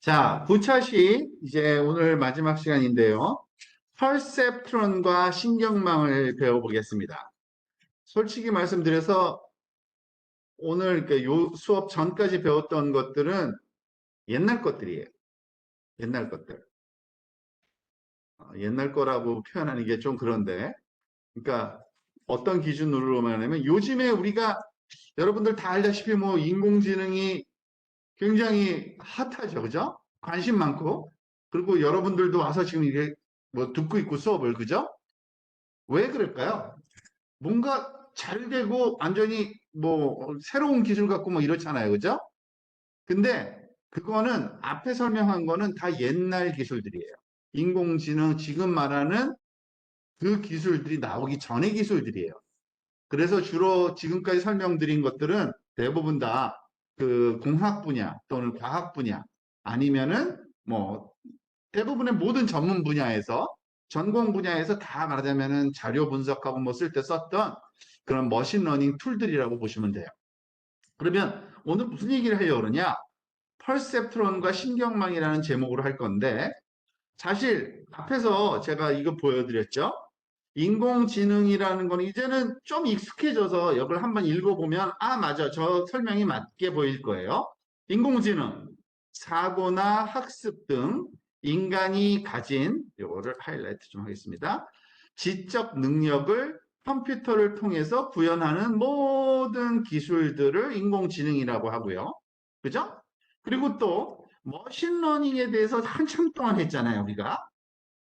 자, 부차시 이제 오늘 마지막 시간인데요. 퍼셉트론과 신경망을 배워보겠습니다. 솔직히 말씀드려서 오늘 요 수업 전까지 배웠던 것들은 옛날 것들이에요. 옛날 것들. 옛날 거라고 표현하는 게 좀 그런데, 그러니까 어떤 기준으로 말하냐면 요즘에 우리가 여러분들 다 알다시피 뭐 인공지능이 굉장히 핫하죠, 그죠? 관심 많고, 그리고 여러분들도 와서 지금 이게 뭐 듣고 있고 수업을, 그죠? 왜 그럴까요? 뭔가 잘 되고 완전히 뭐 새로운 기술 갖고 뭐 이렇잖아요, 그죠? 근데 그거는 앞에 설명한 거는 다 옛날 기술들이에요. 인공지능 지금 말하는 그 기술들이 나오기 전의 기술들이에요. 그래서 주로 지금까지 설명드린 것들은 대부분 다 그 공학 분야 또는 과학 분야 아니면은 뭐 대부분의 모든 전문 분야에서 전공 분야에서 다 말하자면은 자료 분석하고 뭐 쓸 때 썼던 그런 머신러닝 툴들이라고 보시면 돼요. 그러면 오늘 무슨 얘기를 하려고 그러냐? 펄셉트론과 신경망이라는 제목으로 할 건데 사실 앞에서 제가 이거 보여드렸죠? 인공지능이라는 건 이제는 좀 익숙해져서 이걸 한번 읽어보면 아 맞아 저 설명이 맞게 보일 거예요. 인공지능, 사고나 학습 등 인간이 가진 이거를 하이라이트 좀 하겠습니다. 지적 능력을 컴퓨터를 통해서 구현하는 모든 기술들을 인공지능이라고 하고요. 그죠? 그리고 또 머신러닝에 대해서 한참 동안 했잖아요, 우리가.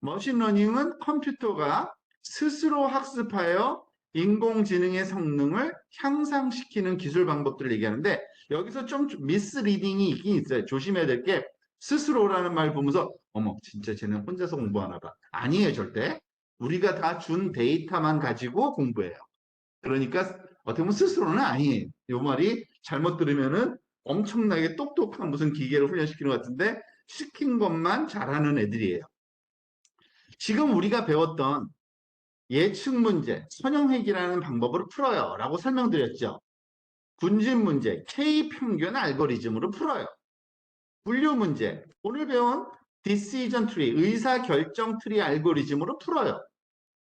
머신러닝은 컴퓨터가 스스로 학습하여 인공지능의 성능을 향상시키는 기술 방법들을 얘기하는데 여기서 좀 미스리딩이 있긴 있어요. 조심해야 될 게 스스로라는 말 보면서 어머 진짜 쟤는 혼자서 공부하나 봐. 아니에요 절대. 우리가 다 준 데이터만 가지고 공부해요. 그러니까 어떻게 보면 스스로는 아니에요. 이 말이 잘못 들으면은 엄청나게 똑똑한 무슨 기계를 훈련시키는 것 같은데 시킨 것만 잘하는 애들이에요. 지금 우리가 배웠던 예측 문제, 선형회귀라는 방법으로 풀어요. 라고 설명드렸죠. 군집 문제, K-평균 알고리즘으로 풀어요. 분류 문제, 오늘 배운 디시전 트리, 의사결정 트리 알고리즘으로 풀어요.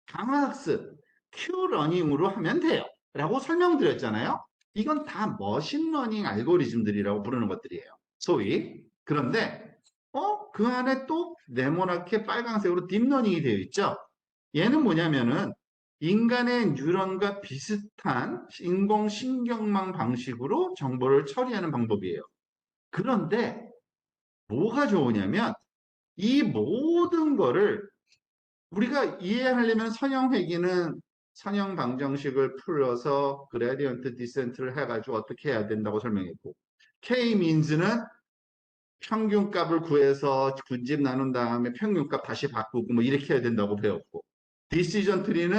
강화학습, Q러닝으로 하면 돼요. 라고 설명드렸잖아요. 이건 다 머신러닝 알고리즘들이라고 부르는 것들이에요. 소위. 그런데 그 안에 또 네모나게 빨간색으로 딥러닝이 되어 있죠. 얘는 뭐냐면은 인간의 뉴런과 비슷한 인공신경망 방식으로 정보를 처리하는 방법이에요. 그런데 뭐가 좋으냐면 이 모든 거를 우리가 이해하려면 선형회귀는 선형 방정식을 풀어서 그레디언트 디센트를 해가지고 어떻게 해야 된다고 설명했고 K-민즈는 평균값을 구해서 군집 나눈 다음에 평균값 다시 바꾸고 뭐 이렇게 해야 된다고 배웠고 디시전 트리는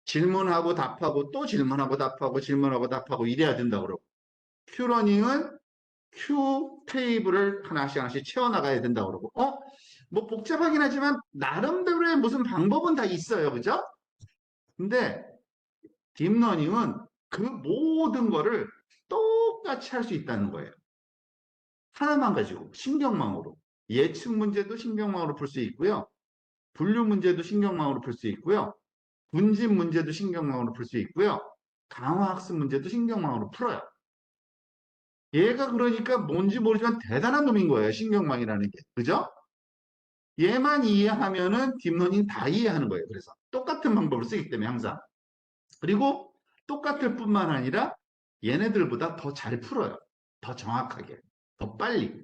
질문하고 답하고 또 질문하고 답하고 질문하고 답하고 이래야 된다고 그러고 큐러닝은 큐 테이블을 하나씩 하나씩 채워나가야 된다고 그러고 뭐 복잡하긴 하지만 나름대로의 무슨 방법은 다 있어요. 그죠? 근데 딥러닝은 그 모든 거를 똑같이 할 수 있다는 거예요. 하나만 가지고 신경망으로 예측 문제도 신경망으로 풀 수 있고요. 분류 문제도 신경망으로 풀 수 있고요. 분집 문제도 신경망으로 풀 수 있고요. 강화학습 문제도 신경망으로 풀어요. 얘가 그러니까 뭔지 모르지만 대단한 놈인 거예요. 신경망이라는 게. 그죠? 얘만 이해하면은 딥러닝 다 이해하는 거예요. 그래서 똑같은 방법을 쓰기 때문에 항상. 그리고 똑같을 뿐만 아니라 얘네들보다 더 잘 풀어요. 더 정확하게. 더 빨리.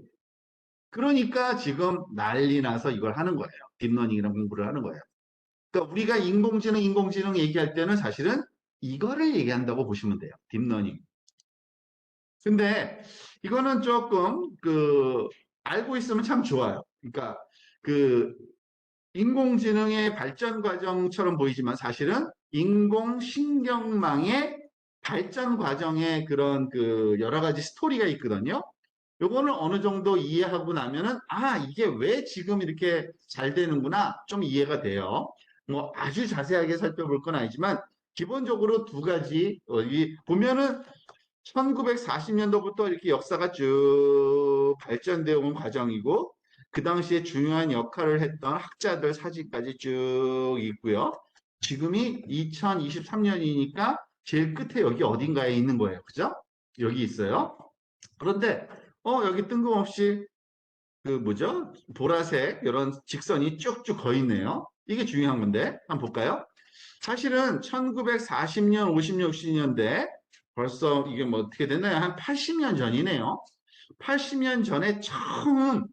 그러니까 지금 난리 나서 이걸 하는 거예요. 딥러닝이라는 공부를 하는 거예요. 그러니까 우리가 인공지능 얘기할 때는 사실은 이거를 얘기한다고 보시면 돼요. 딥러닝. 근데 이거는 조금 알고 있으면 참 좋아요. 그러니까 그 인공지능의 발전 과정처럼 보이지만 사실은 인공신경망의 발전 과정에 그런 여러 가지 스토리가 있거든요. 요거는 어느 정도 이해하고 나면은 아 이게 왜 지금 이렇게 잘 되는구나 좀 이해가 돼요. 뭐 아주 자세하게 살펴볼 건 아니지만 기본적으로 두 가지 보면은 1940년도부터 이렇게 역사가 쭉 발전되어 온 과정이고, 그 당시에 중요한 역할을 했던 학자들 사진까지 쭉 있고요. 지금이 2023년이니까 제일 끝에 여기 어딘가에 있는 거예요. 그죠? 여기 있어요. 그런데 여기 뜬금없이 그 뭐죠? 보라색 이런 직선이 쭉쭉 거 있네요. 이게 중요한 건데 한번 볼까요? 사실은 1940년, 50년, 60년대 벌써 이게 뭐 어떻게 됐나요? 한 80년 전이네요. 80년 전에 처음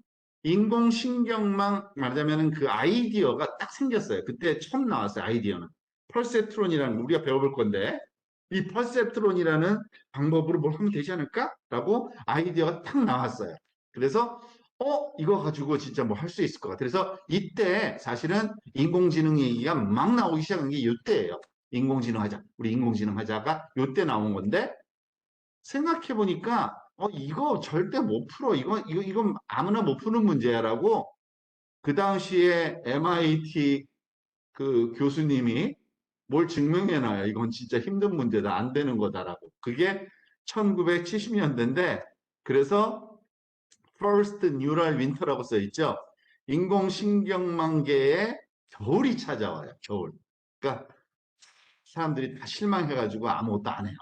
인공신경망 말하자면 그 아이디어가 딱 생겼어요. 그때 처음 나왔어요. 아이디어는. 펄세트론이라는 우리가 배워볼 건데 이 펄세트론이라는 방법으로 뭘 하면 되지 않을까? 라고 아이디어가 딱 나왔어요. 그래서 이거 가지고 진짜 뭐 할 수 있을 것 같아. 그래서 이때 사실은 인공지능 얘기가 막 나오기 시작한 게 이때예요. 인공지능 하자. 우리 인공지능 하자가 이때 나온 건데 생각해 보니까 이거 절대 못 풀어. 이건 아무나 못 푸는 문제야라고 그 당시에 MIT 그 교수님이 뭘 증명해놔요. 이건 진짜 힘든 문제다. 안 되는 거다라고. 그게 1970년대인데 그래서 First Neural Winter라고 써 있죠. 인공신경망계에 겨울이 찾아와요. 겨울. 그러니까 사람들이 다 실망해가지고 아무것도 안 해요.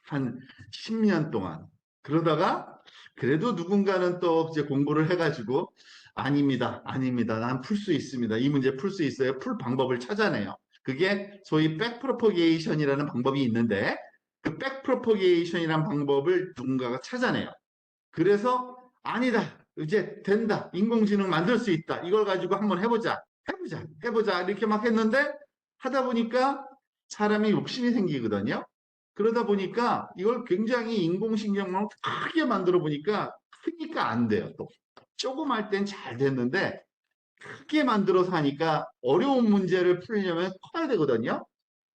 한 10년 동안. 그러다가 그래도 누군가는 또 이제 공부를 해가지고 아닙니다. 아닙니다. 난 풀 수 있습니다. 이 문제 풀 수 있어요. 풀 방법을 찾아내요. 그게 소위 백프로포게이션이라는 방법이 있는데 그 백프로포게이션이라는 방법을 누군가가 찾아내요. 그래서 아니다. 이제 된다. 인공지능 만들 수 있다. 이걸 가지고 한번 해보자. 해보자. 해보자. 이렇게 막 했는데 하다 보니까 사람이 욕심이 생기거든요. 그러다 보니까 이걸 굉장히 인공신경망을 크게 만들어 보니까 크니까 안 돼요. 또 조금 할 땐 잘 됐는데 크게 만들어서 하니까 어려운 문제를 풀려면 커야 되거든요.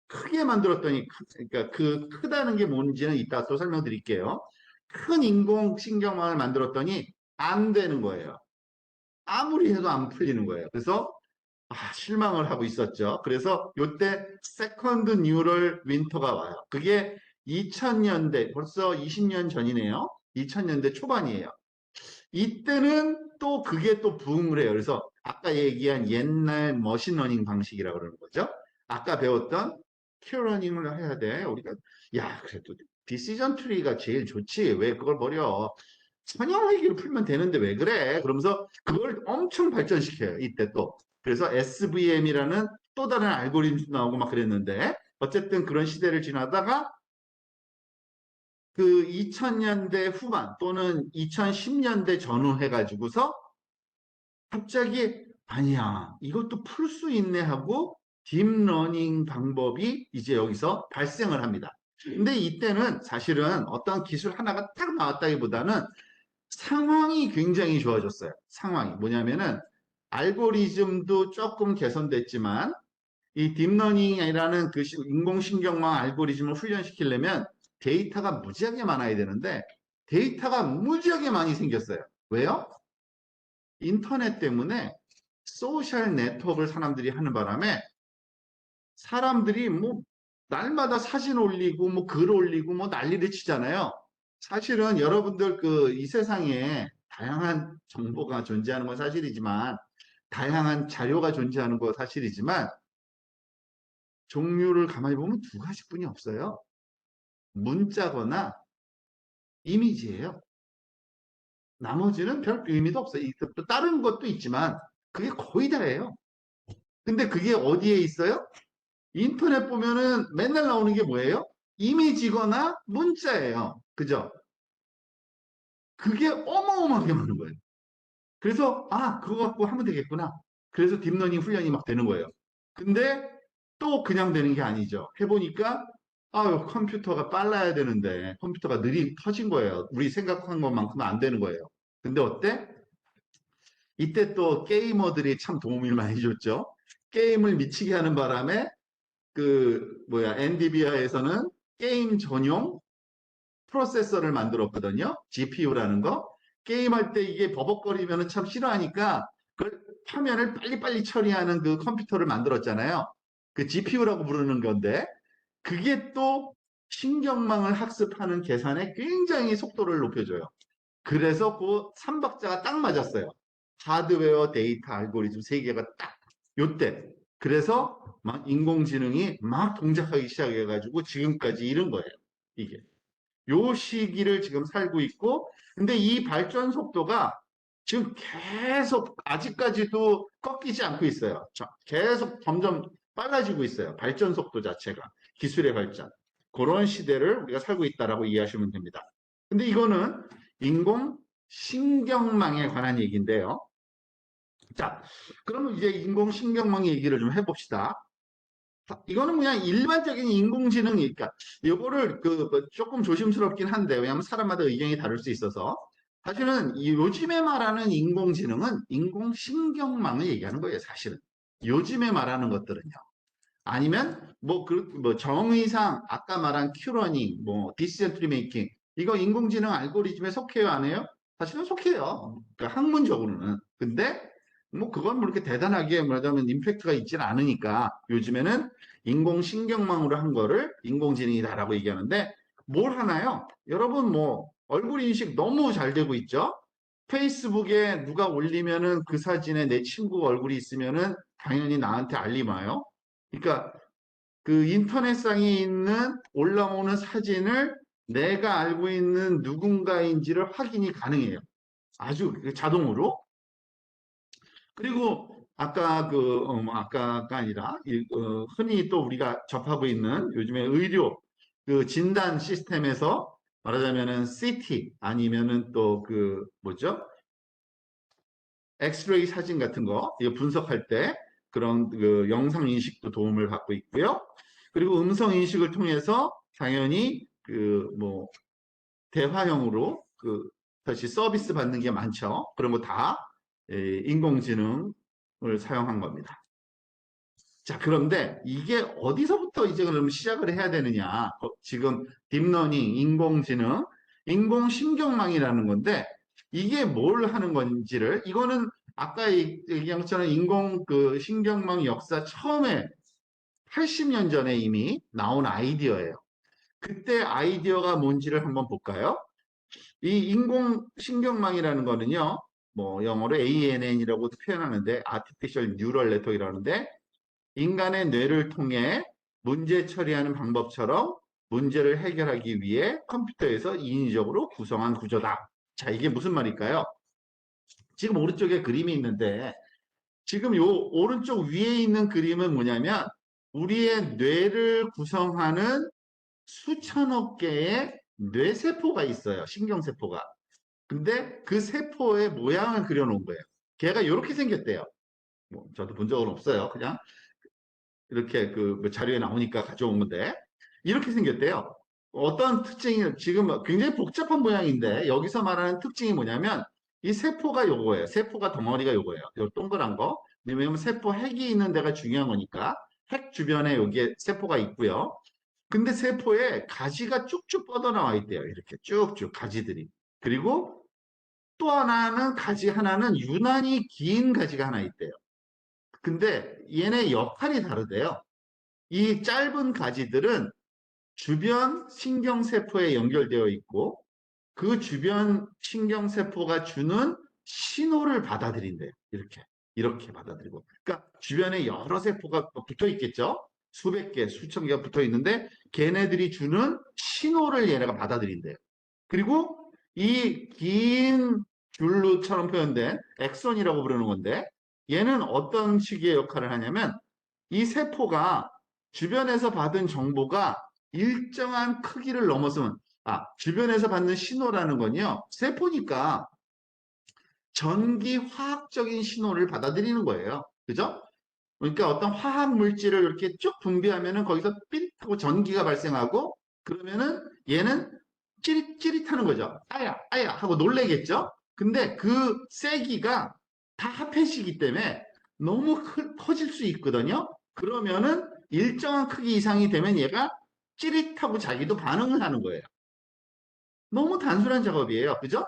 크게 만들었더니 그러니까 그 크다는 게 뭔지는 이따 또 설명드릴게요. 큰 인공신경망을 만들었더니 안 되는 거예요. 아무리 해도 안 풀리는 거예요. 그래서 실망을 하고 있었죠. 그래서 이때 세컨드 뉴럴 윈터가 와요. 그게 2000년대 벌써 20년 전이네요. 2000년대 초반이에요. 이때는 또 그게 또 부흥을 해요. 그래서 아까 얘기한 옛날 머신러닝 방식이라고 그러는 거죠. 아까 배웠던 큐러닝을 해야 돼. 우리가 야 그래도 디시전 트리가 제일 좋지. 왜 그걸 버려? 선형회계를 풀면 되는데 왜 그래? 그러면서 그걸 엄청 발전시켜요. 이때 또. 그래서 SVM이라는 또 다른 알고리즘도 나오고 막 그랬는데 어쨌든 그런 시대를 지나다가 그 2000년대 후반 또는 2010년대 전후 해가지고서 갑자기 아니야 이것도 풀 수 있네 하고 딥러닝 방법이 이제 여기서 발생을 합니다. 근데 이때는 사실은 어떤 기술 하나가 딱 나왔다기보다는 상황이 굉장히 좋아졌어요. 상황이 뭐냐면은 알고리즘도 조금 개선됐지만 이 딥러닝이라는 그 인공신경망 알고리즘을 훈련시키려면 데이터가 무지하게 많아야 되는데 데이터가 무지하게 많이 생겼어요. 왜요? 인터넷 때문에 소셜 네트워크를 사람들이 하는 바람에 사람들이 뭐 날마다 사진 올리고 뭐 글 올리고 뭐 난리를 치잖아요. 사실은 여러분들 그 이 세상에 다양한 정보가 존재하는 건 사실이지만 다양한 자료가 존재하는 건 사실이지만 종류를 가만히 보면 두 가지뿐이 없어요. 문자거나 이미지예요. 나머지는 별 의미도 없어요. 또 다른 것도 있지만 그게 거의 다예요. 근데 그게 어디에 있어요? 인터넷 보면은 맨날 나오는 게 뭐예요? 이미지거나 문자예요. 그죠? 그게 어마어마하게 많은 거예요. 그래서 그거 갖고 하면 되겠구나. 그래서 딥러닝 훈련이 막 되는 거예요. 근데 또 그냥 되는 게 아니죠. 해보니까 아유 컴퓨터가 빨라야 되는데 컴퓨터가 느리 터진 거예요. 우리 생각한 것만큼은 안 되는 거예요. 근데 어때? 이때 또 게이머들이 참 도움을 많이 줬죠. 게임을 미치게 하는 바람에 그 뭐야 엔비디아에서는 게임 전용 프로세서를 만들었거든요. GPU라는 거. 게임할 때 이게 버벅거리면 참 싫어하니까 그걸 화면을 빨리빨리 처리하는 그 컴퓨터를 만들었잖아요. 그 GPU라고 부르는 건데 그게 또 신경망을 학습하는 계산에 굉장히 속도를 높여줘요. 그래서 그 3박자가 딱 맞았어요. 하드웨어, 데이터, 알고리즘 세 개가 딱 요때. 그래서 막 인공지능이 막 동작하기 시작해가지고 지금까지 이른 거예요. 이게. 요 시기를 지금 살고 있고, 근데 이 발전 속도가 지금 계속 아직까지도 꺾이지 않고 있어요. 계속 점점 빨라지고 있어요. 발전 속도 자체가. 기술의 발전. 그런 시대를 우리가 살고 있다라고 이해하시면 됩니다. 근데 이거는 인공신경망에 관한 얘기인데요. 자, 그러면 이제 인공신경망 얘기를 좀 해봅시다. 이거는 그냥 일반적인 인공지능이니까 이거를 뭐 조금 조심스럽긴 한데 왜냐하면 사람마다 의견이 다를 수 있어서 사실은 요즘에 말하는 인공지능은 인공신경망을 얘기하는 거예요. 사실은 요즘에 말하는 것들은요. 아니면 뭐 정의상 아까 말한 큐러닝, 뭐 디시전 트리 메이킹 이거 인공지능 알고리즘에 속해요, 안 해요? 사실은 속해요. 그러니까 학문적으로는. 근데 뭐 그건 뭐 이렇게 대단하게 말하자면 임팩트가 있지는 않으니까 요즘에는 인공신경망으로 한 거를 인공지능이다라고 얘기하는데 뭘 하나요? 여러분 뭐 얼굴 인식 너무 잘 되고 있죠? 페이스북에 누가 올리면은 그 사진에 내 친구 얼굴이 있으면은 당연히 나한테 알림 와요. 그러니까 그 인터넷상에 있는 올라오는 사진을 내가 알고 있는 누군가인지를 확인이 가능해요. 아주 자동으로. 그리고 아까 뭐 아까가 아니라 흔히 또 우리가 접하고 있는 요즘에 의료 그 진단 시스템에서 말하자면은 CT 아니면은 또 그 뭐죠? 엑스레이 사진 같은 거 이거 분석할 때 그런 그 영상 인식도 도움을 받고 있고요. 그리고 음성 인식을 통해서 당연히 그 뭐 대화형으로 그 다시 서비스 받는 게 많죠. 그런 거 다 인공지능을 사용한 겁니다. 자, 그런데 이게 어디서부터 이제 그럼 시작을 해야 되느냐? 지금 딥러닝, 인공지능, 인공신경망이라는 건데 이게 뭘 하는 건지를 이거는 아까 얘기한 것처럼 인공 그 신경망 역사 처음에 80년 전에 이미 나온 아이디어예요. 그때 아이디어가 뭔지를 한번 볼까요? 이 인공신경망이라는 거는요, 뭐 영어로 ANN이라고도 표현하는데 Artificial Neural Network이라는데 인간의 뇌를 통해 문제 처리하는 방법처럼 문제를 해결하기 위해 컴퓨터에서 인위적으로 구성한 구조다. 자, 이게 무슨 말일까요? 지금 오른쪽에 그림이 있는데 지금 요 오른쪽 위에 있는 그림은 뭐냐면 우리의 뇌를 구성하는 수천억 개의 뇌세포가 있어요. 신경세포가. 근데 그 세포의 모양을 그려놓은 거예요. 걔가 이렇게 생겼대요. 뭐 저도 본 적은 없어요. 그냥 이렇게 그 자료에 나오니까 가져온 건데 이렇게 생겼대요. 어떤 특징이 지금 굉장히 복잡한 모양인데 여기서 말하는 특징이 뭐냐면 이 세포가 요거예요. 세포가 덩어리가 요거예요. 요 동그란 거. 왜냐면 세포 핵이 있는 데가 중요한 거니까 핵 주변에 여기에 세포가 있고요. 근데 세포에 가지가 쭉쭉 뻗어나와 있대요. 이렇게 쭉쭉 가지들이. 그리고 또 하나는 가지 하나는 유난히 긴 가지가 하나 있대요. 근데 얘네 역할이 다르대요. 이 짧은 가지들은 주변 신경세포에 연결되어 있고 그 주변 신경세포가 주는 신호를 받아들인대요. 이렇게 받아들이고. 그러니까 주변에 여러 세포가 붙어 있겠죠? 수백 개, 수천 개가 붙어 있는데 걔네들이 주는 신호를 얘네가 받아들인대요. 그리고 이 긴 줄로처럼 표현된 엑선이라고 부르는 건데 얘는 어떤 식의 역할을 하냐면 이 세포가 주변에서 받은 정보가 일정한 크기를 넘어서면 주변에서 받는 신호라는 건요. 세포니까 전기 화학적인 신호를 받아들이는 거예요. 그죠? 그러니까 어떤 화학 물질을 이렇게 쭉 분비하면은 거기서 삐릿하고 전기가 발생하고 그러면은 얘는 찌릿찌릿하는 거죠. 아야, 아야 하고 놀래겠죠? 근데 그 세기가 다 합해지기 때문에 너무 커질 수 있거든요. 그러면은 일정한 크기 이상이 되면 얘가 찌릿하고 자기도 반응을 하는 거예요. 너무 단순한 작업이에요. 그죠?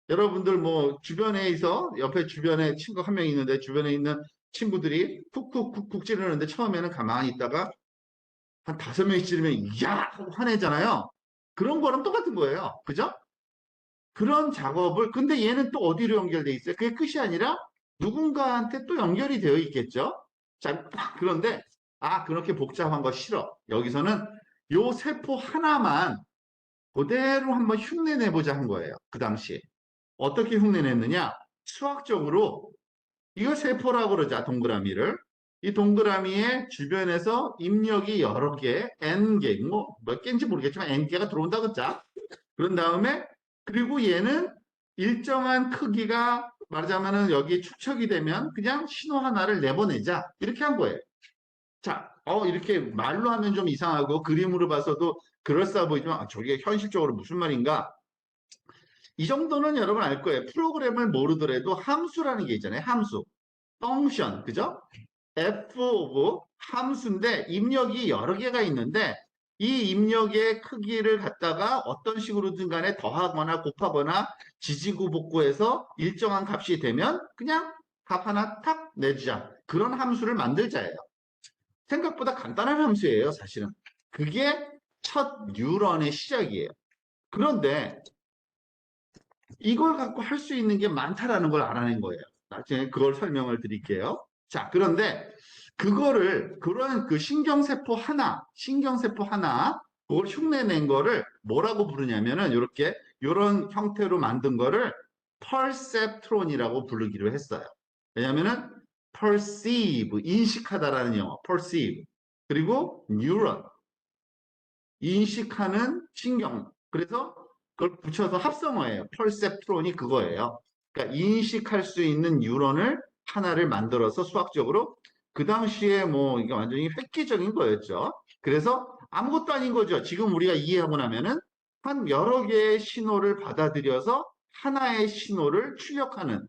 여러분들 뭐 주변에서 옆에 주변에 친구 한 명 있는데 주변에 있는 친구들이 쿡쿡쿡쿡 찌르는데 처음에는 가만히 있다가 한 5명이 찌르면 야 하고 화내잖아요. 그런 거랑 똑같은 거예요. 그죠? 그런 작업을 근데 얘는 또 어디로 연결돼 있어요? 그게 끝이 아니라 누군가한테 또 연결이 되어 있겠죠? 자, 그런데 그렇게 복잡한 거 싫어. 여기서는 요 세포 하나만 그대로 한번 흉내 내보자 한 거예요. 그 당시에. 어떻게 흉내 냈느냐? 수학적으로 이거 세포라고 그러자, 동그라미를. 이 동그라미의 주변에서 입력이 여러 개, N개, 뭐 몇 개인지 모르겠지만 N개가 들어온다 그자. 그런 다음에 그리고 얘는 일정한 크기가 말하자면은 여기 축척이 되면 그냥 신호 하나를 내보내자. 이렇게 한 거예요. 자, 이렇게 말로 하면 좀 이상하고 그림으로 봐서도 그럴싸해 보이지만 저게 현실적으로 무슨 말인가? 이 정도는 여러분 알 거예요. 프로그램을 모르더라도 함수라는 게 있잖아요. 함수. 펑션, 그죠? f 오브 함수인데 입력이 여러 개가 있는데 이 입력의 크기를 갖다가 어떤 식으로든 간에 더하거나 곱하거나 지지고 볶고해서 일정한 값이 되면 그냥 값 하나 탁 내주자. 그런 함수를 만들자예요. 생각보다 간단한 함수예요, 사실은. 그게 첫 뉴런의 시작이에요. 그런데 이걸 갖고 할 수 있는 게 많다라는 걸 알아낸 거예요. 나중에 그걸 설명을 드릴게요. 자, 그런데 그런 그 신경세포 하나, 그걸 흉내낸 거를 뭐라고 부르냐면은, 요런 형태로 만든 거를 perceptron이라고 부르기로 했어요. 왜냐면은, perceive, 인식하다라는 영어, perceive. 그리고 neuron, 인식하는 신경. 그래서 그걸 붙여서 합성어예요. perceptron이 그거예요. 그러니까 인식할 수 있는 뉴런을 하나를 만들어서 수학적으로 그 당시에 뭐 이게 완전히 획기적인 거였죠. 그래서 아무것도 아닌 거죠. 지금 우리가 이해하고 나면은 한 여러 개의 신호를 받아들여서 하나의 신호를 출력하는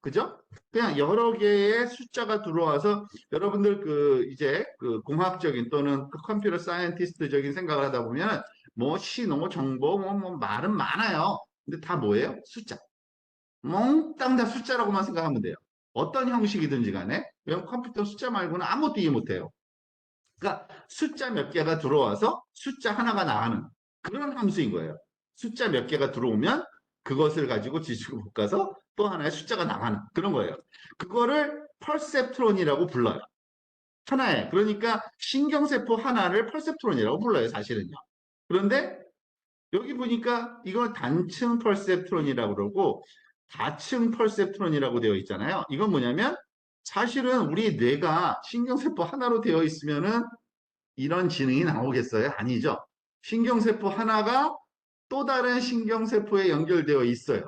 그죠? 그냥 여러 개의 숫자가 들어와서 여러분들 이제 공학적인 또는 컴퓨터 사이언티스트적인 생각을 하다 보면 뭐 신호, 정보, 뭐 말은 많아요. 근데 다 뭐예요? 숫자. 몽땅 다 숫자라고만 생각하면 돼요. 어떤 형식이든지 간에. 왜냐면 컴퓨터 숫자 말고는 아무것도 이해 못해요. 그러니까 숫자 몇 개가 들어와서 숫자 하나가 나가는 그런 함수인 거예요. 숫자 몇 개가 들어오면 그것을 가지고 지지고 볶아서 또 하나의 숫자가 나가는 그런 거예요. 그거를 펄셉트론이라고 불러요. 하나에. 그러니까 신경세포 하나를 펄셉트론이라고 불러요, 사실은요. 그런데 여기 보니까 이걸 단층 펄셉트론이라고 그러고 다층 펄셉트론이라고 되어 있잖아요. 이건 뭐냐면 사실은 우리 뇌가 신경세포 하나로 되어 있으면은 이런 지능이 나오겠어요? 아니죠. 신경세포 하나가 또 다른 신경세포에 연결되어 있어요.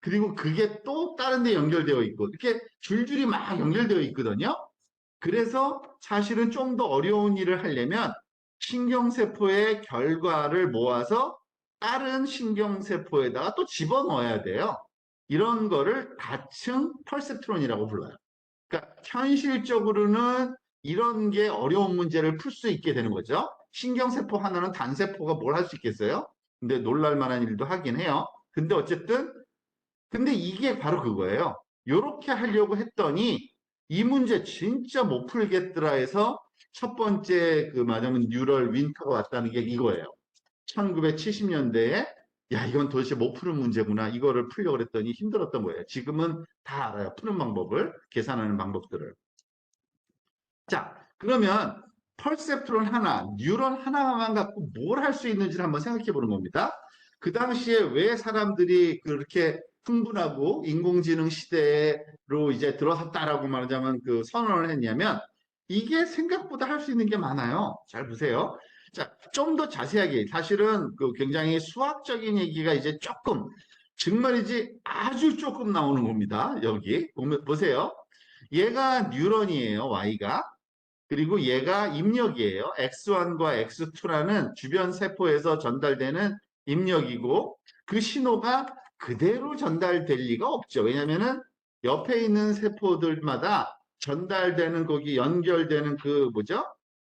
그리고 그게 또 다른 데 연결되어 있고 이렇게 줄줄이 막 연결되어 있거든요. 그래서 사실은 좀 더 어려운 일을 하려면 신경세포의 결과를 모아서 다른 신경세포에다가 또 집어넣어야 돼요. 이런 거를 다층 펄셉트론이라고 불러요. 그러니까 현실적으로는 이런 게 어려운 문제를 풀 수 있게 되는 거죠. 신경세포 하나는 단세포가 뭘 할 수 있겠어요? 근데 놀랄 만한 일도 하긴 해요. 근데 어쨌든 근데 이게 바로 그거예요. 이렇게 하려고 했더니 이 문제 진짜 못 풀겠더라 해서 첫 번째 말하자면 뉴럴 윈터가 왔다는 게 이거예요. 1970년대에 야 이건 도대체 못 푸는 문제구나 이거를 풀려고 그랬더니 힘들었던 거예요. 지금은 다 알아요. 푸는 방법을 계산하는 방법들을. 자 그러면 펄셉트론 하나, 뉴런 하나만 갖고 뭘 할 수 있는지를 한번 생각해 보는 겁니다. 그 당시에 왜 사람들이 그렇게 흥분하고 인공지능 시대로 이제 들어섰다라고 말하자면 선언을 했냐면 이게 생각보다 할 수 있는 게 많아요. 잘 보세요. 자, 좀 더 자세하게 사실은 굉장히 수학적인 얘기가 이제 조금 정말이지 아주 조금 나오는 겁니다. 여기 보세요. 얘가 뉴런이에요. Y가. 그리고 얘가 입력이에요. X1과 X2라는 주변 세포에서 전달되는 입력이고 그 신호가 그대로 전달될 리가 없죠. 왜냐면은 옆에 있는 세포들마다 전달되는 거기 연결되는 뭐죠?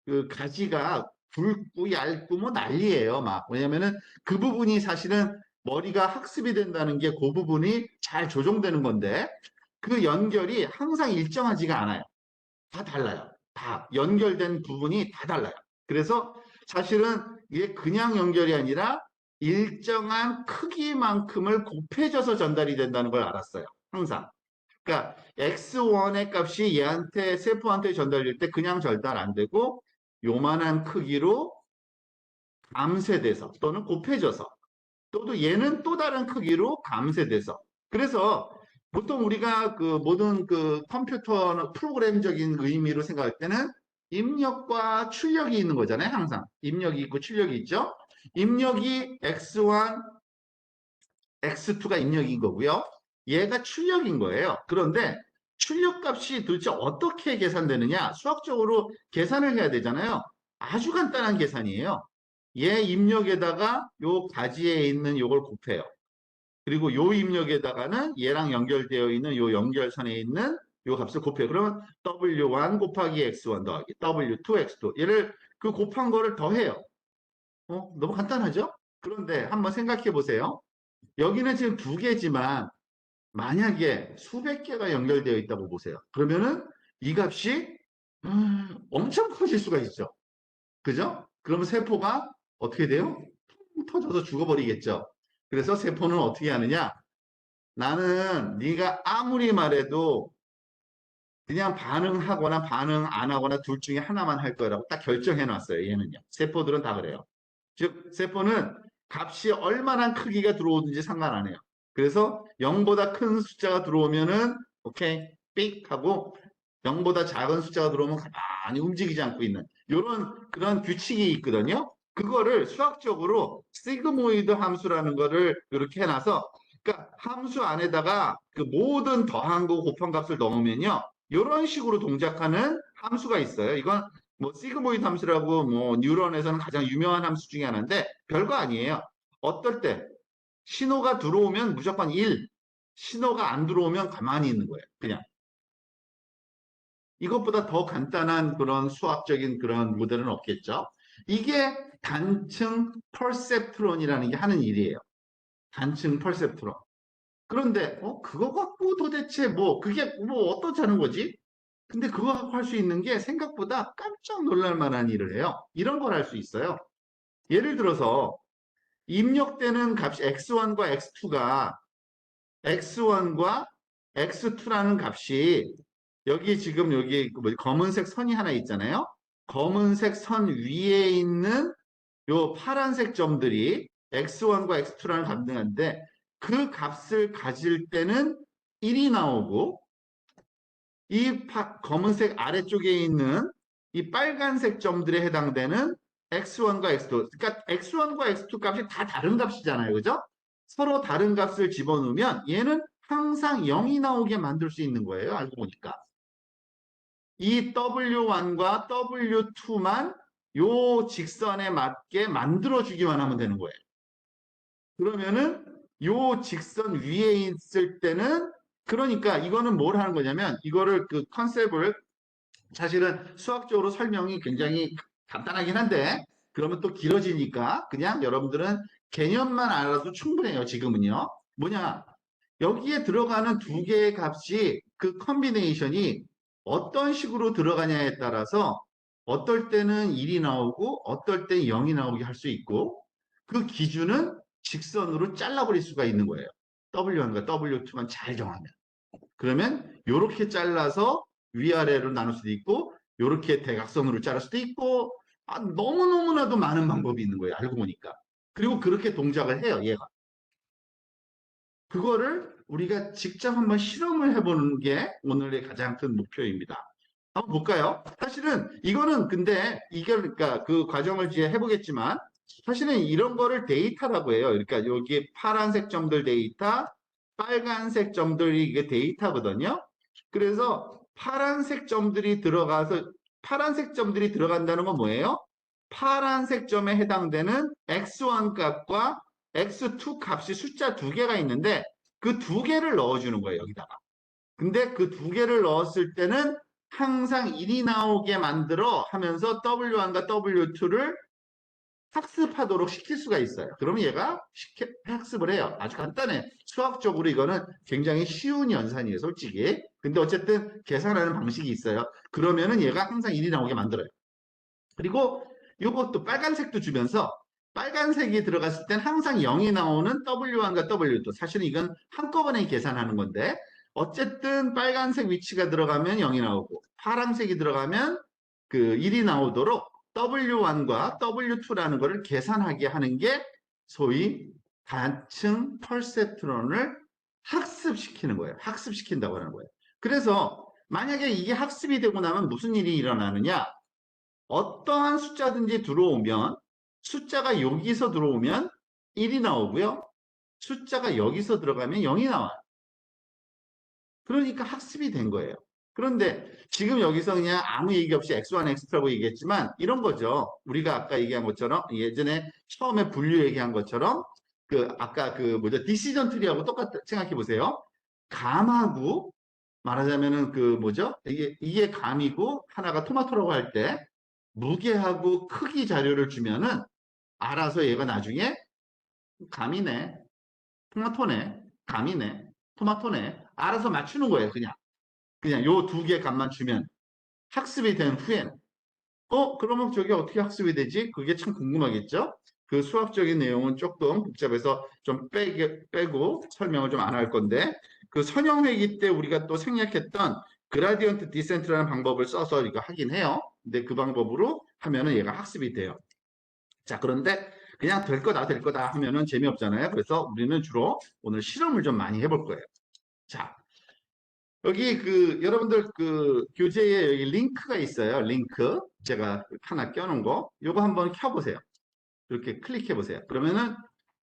그 가지가 굵고 얇고 뭐 난리예요. 막. 왜냐면은 그 부분이 사실은 머리가 학습이 된다는 게 그 부분이 잘 조정되는 건데 그 연결이 항상 일정하지가 않아요. 다 달라요. 다 연결된 부분이 다 달라요. 그래서 사실은 이게 그냥 연결이 아니라 일정한 크기만큼을 곱해져서 전달이 된다는 걸 알았어요. 항상. 그러니까 x1의 값이 얘한테 세포한테 전달될 때 그냥 전달 안 되고 요만한 크기로 감쇄돼서 또는 곱해져서 또 얘는 또 다른 크기로 감쇄돼서 그래서 보통 우리가 그 모든 그 컴퓨터 프로그램적인 의미로 생각할 때는 입력과 출력이 있는 거잖아요. 항상 입력이 있고 출력이 있죠. 입력이 x1, x2가 입력인 거고요. 얘가 출력인 거예요. 그런데 출력 값이 도대체 어떻게 계산되느냐? 수학적으로 계산을 해야 되잖아요. 아주 간단한 계산이에요. 얘 입력에다가 요 가지에 있는 요걸 곱해요. 그리고 요 입력에다가는 얘랑 연결되어 있는 요 연결선에 있는 요 값을 곱해요. 그러면 W1 곱하기 X1 더하기 W2 X2 얘를 그 곱한 거를 더해요. 너무 간단하죠? 그런데 한번 생각해 보세요. 여기는 지금 두 개지만 만약에 수백 개가 연결되어 있다고 보세요. 그러면은 이 값이 엄청 커질 수가 있죠. 그죠? 그러면 세포가 어떻게 돼요? 터져서 죽어버리겠죠. 그래서 세포는 어떻게 하느냐? 나는 네가 아무리 말해도 그냥 반응하거나 반응 안 하거나 둘 중에 하나만 할 거라고 딱 결정해 놨어요. 얘는요. 세포들은 다 그래요. 즉 세포는 값이 얼마나 크기가 들어오든지 상관 안 해요. 그래서 0보다 큰 숫자가 들어오면은 오케이 삑 하고 0보다 작은 숫자가 들어오면 가만히 움직이지 않고 있는 이런 그런 규칙이 있거든요. 그거를 수학적으로 시그모이드 함수라는 거를 이렇게 해놔서 그러니까 함수 안에다가 그 모든 더한 거 곱한 값을 넣으면요. 이런 식으로 동작하는 함수가 있어요. 이건 뭐 시그모이드 함수라고 뭐 뉴런에서는 가장 유명한 함수 중에 하나인데 별거 아니에요. 어떨 때 신호가 들어오면 무조건 1, 신호가 안 들어오면 가만히 있는 거예요. 그냥. 이것보다 더 간단한 그런 수학적인 그런 모델은 없겠죠. 이게 단층 퍼셉트론이라는 게 하는 일이에요. 단층 퍼셉트론. 그런데 그거 갖고 도대체 뭐 그게 뭐 어떻다는 거지? 근데 그거 갖고 할 수 있는 게 생각보다 깜짝 놀랄 만한 일을 해요. 이런 걸 할 수 있어요. 예를 들어서 입력되는 값이 x1과 x2가 x1과 x2라는 값이 여기 지금 여기 검은색 선이 하나 있잖아요. 검은색 선 위에 있는 요 파란색 점들이 x1과 x2라는 값인데 그 값을 가질 때는 1이 나오고 이 검은색 아래쪽에 있는 이 빨간색 점들에 해당되는 x1과 x2 그러니까 x1과 x2 값이 다 다른 값이잖아요. 그죠? 서로 다른 값을 집어넣으면 얘는 항상 0이 나오게 만들 수 있는 거예요. 알고 보니까. 이 W1과 W2만 요 직선에 맞게 만들어주기만 하면 되는 거예요. 그러면은 요 직선 위에 있을 때는 그러니까 이거는 뭘 하는 거냐면 이거를 그 컨셉을 사실은 수학적으로 설명이 굉장히 간단하긴 한데 그러면 또 길어지니까 그냥 여러분들은 개념만 알아도 충분해요. 지금은요. 뭐냐 여기에 들어가는 두 개의 값이 그 컨비네이션이 어떤 식으로 들어가냐에 따라서 어떨 때는 1이 나오고 어떨 때 0이 나오게 할 수 있고 그 기준은 직선으로 잘라버릴 수가 있는 거예요. W1과 W2만 잘 정하면. 그러면 이렇게 잘라서 위아래로 나눌 수도 있고 이렇게 대각선으로 자를 수도 있고 너무너무나도 많은 방법이 있는 거예요. 알고 보니까. 그리고 그렇게 동작을 해요. 얘가. 그거를 우리가 직접 한번 실험을 해보는 게 오늘의 가장 큰 목표입니다. 한번 볼까요? 사실은 이거는 근데 이게 그러니까 그 과정을 이제 해보겠지만 사실은 이런 거를 데이터라고 해요. 그러니까 여기 파란색 점들 데이터, 빨간색 점들이 이게 데이터거든요. 그래서 파란색 점들이 들어가서 파란색 점들이 들어간다는 건 뭐예요? 파란색 점에 해당되는 x1 값과 x2 값이 숫자 두 개가 있는데 그 두 개를 넣어주는 거예요, 여기다가. 근데 그 두 개를 넣었을 때는 항상 1이 나오게 만들어 하면서 W1과 W2를 학습하도록 시킬 수가 있어요. 그러면 얘가 학습을 해요. 아주 간단해. 수학적으로 이거는 굉장히 쉬운 연산이에요, 솔직히. 근데 어쨌든 계산하는 방식이 있어요. 그러면은 얘가 항상 1이 나오게 만들어요. 그리고 요것도 빨간색도 주면서 빨간색이 들어갔을 땐 항상 0이 나오는 W1과 W2. 사실은 이건 한꺼번에 계산하는 건데 어쨌든 빨간색 위치가 들어가면 0이 나오고 파란색이 들어가면 그 1이 나오도록 W1과 W2라는 것을 계산하게 하는 게 소위 단층 펄세트론을 학습시키는 거예요. 학습시킨다고 하는 거예요. 그래서 만약에 이게 학습이 되고 나면 무슨 일이 일어나느냐? 어떠한 숫자든지 들어오면 숫자가 여기서 들어오면 1이 나오고요. 숫자가 여기서 들어가면 0이 나와요. 그러니까 학습이 된 거예요. 그런데 지금 여기서 그냥 아무 얘기 없이 x1, x2라고 얘기했지만 이런 거죠. 우리가 아까 얘기한 것처럼 예전에 처음에 분류 얘기한 것처럼 그 아까 그 뭐죠? 디시전 트리하고 똑같다 생각해 보세요. 감하고 말하자면은 그 뭐죠? 이게 감이고 하나가 토마토라고 할 때 무게하고 크기 자료를 주면은 알아서 얘가 나중에 감이네, 토마토네, 감이네, 토마토네 알아서 맞추는 거예요. 그냥 요 두 개 값만 주면 학습이 된 후에는 그러면 저게 어떻게 학습이 되지? 그게 참 궁금하겠죠? 그 수학적인 내용은 조금 복잡해서 좀 빼고 설명을 좀 안 할 건데 그 선형회기 때 우리가 또 생략했던 그라디언트 디센트라는 방법을 써서 이거 하긴 해요. 근데 그 방법으로 하면은 얘가 학습이 돼요. 자, 그런데 그냥 될 거다 하면은 재미없잖아요. 그래서 우리는 주로 오늘 실험을 좀 많이 해볼 거예요. 자, 여기 그 여러분들 그 교재에 여기 링크가 있어요. 링크 제가 하나 껴놓은 거 요거 한번 켜보세요. 이렇게 클릭해 보세요. 그러면은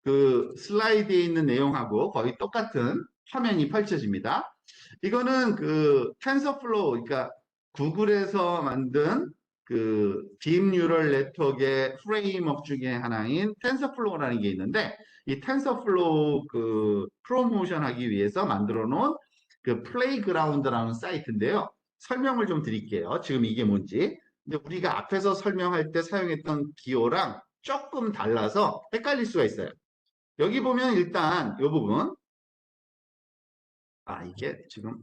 그 슬라이드에 있는 내용하고 거의 똑같은 화면이 펼쳐집니다. 이거는 그 텐서플로우 그러니까 구글에서 만든 그 딥뉴럴 네트워크의 프레임워크 중에 하나인 텐서플로우라는 게 있는데 이 텐서플로우 그 프로모션 하기 위해서 만들어 놓은 그 플레이그라운드라는 사이트인데요. 설명을 좀 드릴게요. 지금 이게 뭔지. 근데 우리가 앞에서 설명할 때 사용했던 기호랑 조금 달라서 헷갈릴 수가 있어요. 여기 보면 일단 이 부분 이게 지금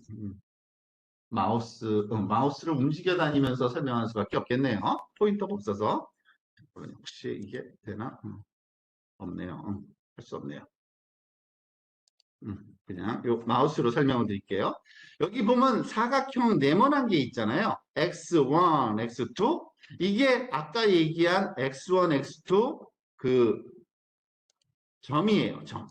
마우스를 움직여 다니면서 설명할 수밖에 없겠네요. 포인터가 없어서 혹시 이게 되나? 없네요. 할 수 없네요. 그냥 요 마우스로 설명을 드릴게요. 여기 보면 사각형 네모난 게 있잖아요. x1, x2 이게 아까 얘기한 x1, x2 그 점이에요. 점.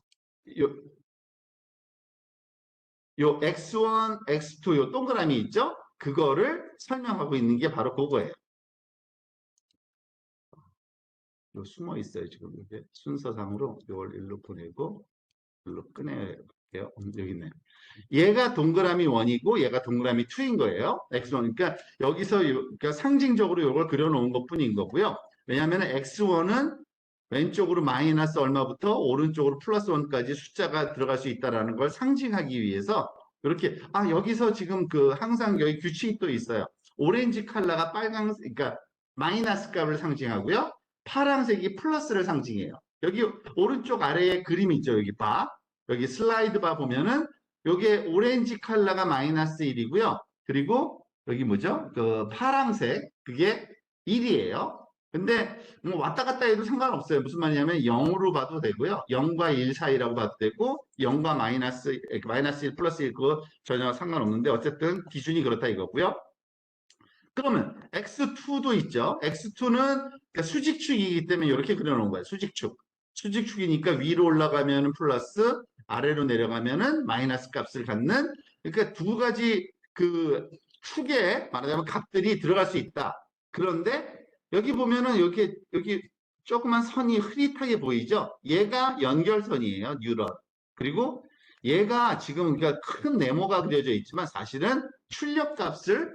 요 x1, x2 요 동그라미 있죠? 그거를 설명하고 있는 게 바로 그거예요. 요 숨어 있어요. 지금 이게 순서상으로 이걸 일로 보내고 일로 꺼내볼게요. 여기 있네요. 얘가 동그라미 1이고 얘가 동그라미 2인 거예요. x1. 그러니까 여기서 그러니까 상징적으로 이걸 그려놓은 것 뿐인 거고요. 왜냐하면 x1은 왼쪽으로 마이너스 얼마부터 오른쪽으로 플러스 1까지 숫자가 들어갈 수 있다는 걸 상징하기 위해서 이렇게 여기서 지금 그 항상 여기 규칙이 또 있어요. 오렌지 컬러가 빨간 그러니까 마이너스 값을 상징하고요. 파란색이 플러스를 상징해요. 여기 오른쪽 아래에 그림 있죠. 여기 바. 여기 슬라이드 바 보면은 요게 오렌지 컬러가 마이너스 1이고요. 그리고 여기 뭐죠? 그 파란색 그게 1이에요. 근데 뭐 왔다 갔다 해도 상관없어요. 무슨 말이냐면 0으로 봐도 되고요. 0과 1 사이라고 봐도 되고 0과 마이너스 1 플러스 1 그거 전혀 상관없는데 어쨌든 기준이 그렇다 이거고요. 그러면 x2도 있죠. x2는 그러니까 수직축이기 때문에 이렇게 그려놓은 거예요. 수직축. 수직축이니까 위로 올라가면 플러스, 아래로 내려가면은 마이너스 값을 갖는 그러니까 두 가지 그 축에 말하자면 값들이 들어갈 수 있다. 그런데 여기 보면은 여기 조그만 선이 흐릿하게 보이죠? 얘가 연결선이에요. 뉴런. 그리고 얘가 지금 그러니까 큰 네모가 그려져 있지만 사실은 출력 값을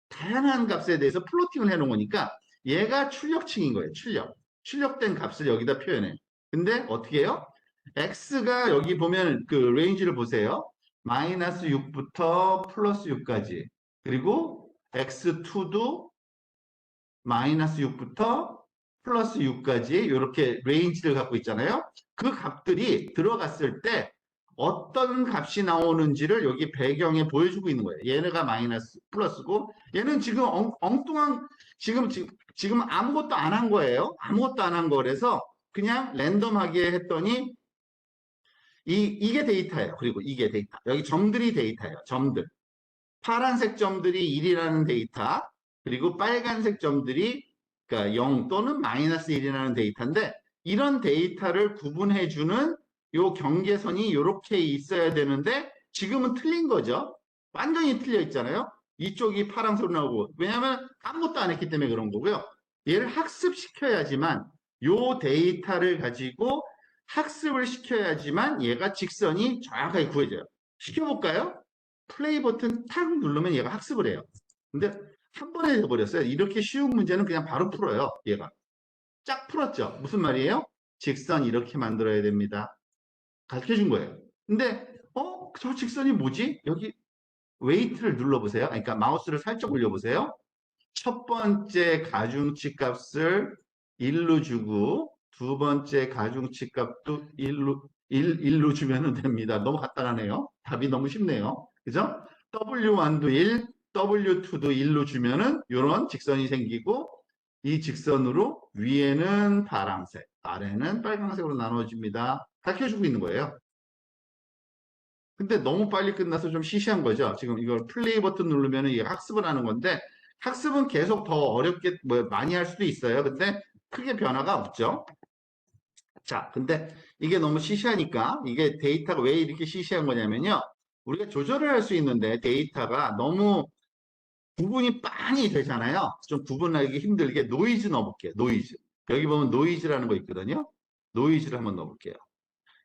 다양한 값에 대해서 플로팅을 해놓은 거니까 얘가 출력층인 거예요. 출력된 값을 여기다 표현해. 근데 어떻게 해요? x가 여기 보면 그 레인지를 보세요. 마이너스 6부터 플러스 6까지. 그리고 x2도 마이너스 6부터 플러스 6까지 이렇게 레인지를 갖고 있잖아요. 그 값들이 들어갔을 때 어떤 값이 나오는지를 여기 배경에 보여주고 있는 거예요. 얘네가 마이너스 플러스고 얘는 지금 엉뚱한 지금 아무것도 안 한 거예요. 아무것도 안 한 거라서 그냥 랜덤하게 했더니 이게 데이터예요. 그리고 이게 데이터. 여기 점들이 데이터예요. 점들. 파란색 점들이 1이라는 데이터, 그리고 빨간색 점들이 그러니까 0 또는 마이너스 1이라는 데이터인데 이런 데이터를 구분해주는 요 경계선이 이렇게 있어야 되는데 지금은 틀린 거죠. 완전히 틀려 있잖아요. 이쪽이 파란색으로 나오고 왜냐하면 아무것도 안 했기 때문에 그런 거고요. 얘를 학습시켜야지만 요 데이터를 가지고 학습을 시켜야지만 얘가 직선이 정확하게 구해져요. 시켜볼까요? 플레이 버튼 탁 누르면 얘가 학습을 해요. 근데 한 번에 돼버렸어요. 이렇게 쉬운 문제는 그냥 바로 풀어요. 얘가. 쫙 풀었죠. 무슨 말이에요? 직선 이렇게 만들어야 됩니다. 가르쳐 준 거예요. 근데 저 직선이 뭐지? 여기 웨이트를 눌러보세요. 그러니까 마우스를 살짝 올려보세요. 첫 번째 가중치 값을 1로 주고 두 번째 가중치 값도 1로 주면 됩니다. 너무 간단하네요. 답이 너무 쉽네요. 그죠? W1도 1, W2도 1로 주면은 이런 직선이 생기고 이 직선으로 위에는 파란색, 아래는 빨간색으로 나눠집니다. 가르쳐주고 있는 거예요. 근데 너무 빨리 끝나서 좀 시시한 거죠. 지금 이걸 플레이 버튼 누르면 얘가 학습을 하는 건데 학습은 계속 더 어렵게 많이 할 수도 있어요. 근데 크게 변화가 없죠. 자, 근데 이게 너무 시시하니까 이게 데이터가 왜 이렇게 시시한 거냐면요. 우리가 조절을 할 수 있는데 데이터가 너무 구분이 빤히 되잖아요. 좀 구분하기 힘들게 노이즈 넣어볼게요. 노이즈. 여기 보면 노이즈라는 거 있거든요. 노이즈를 한번 넣어볼게요.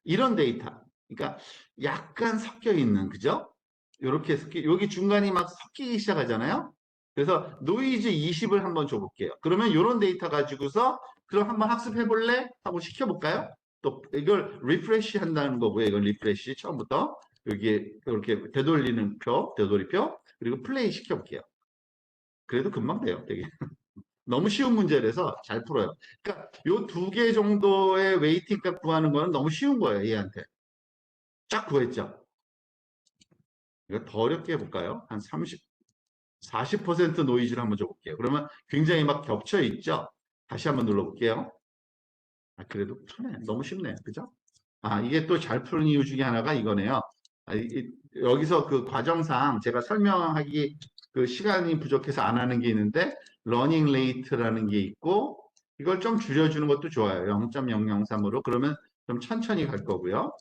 이런 데이터. 그러니까 약간 섞여 있는, 그죠? 이렇게 여기 중간이 막 섞이기 시작하잖아요. 그래서 노이즈 20을 한번 줘볼게요. 그러면 이런 데이터 가지고서 그럼 한번 학습해 볼래? 하고 시켜볼까요? 또 이걸 리프레시 한다는 거고요. 이걸 리프레시 처음부터 여기 이렇게 되돌리는 표, 되돌이표 그리고 플레이 시켜볼게요. 그래도 금방 돼요. 되게. 너무 쉬운 문제라서 잘 풀어요. 그러니까 요 두 개 정도의 웨이팅 값 구하는 거는 너무 쉬운 거예요. 얘한테. 쫙 구했죠. 이거 더 어렵게 해볼까요? 한 30, 40% 노이즈를 한번 줘볼게요. 그러면 굉장히 막 겹쳐 있죠? 다시 한번 눌러볼게요. 그래도 편해. 너무 쉽네. 그죠? 이게 또 잘 푸는 이유 중에 하나가 이거네요. 여기서 그 과정상 제가 설명하기 그 시간이 부족해서 안 하는 게 있는데, 러닝 레이트라는 게 있고, 이걸 좀 줄여주는 것도 좋아요. 0.003으로. 그러면 좀 천천히 갈 거고요.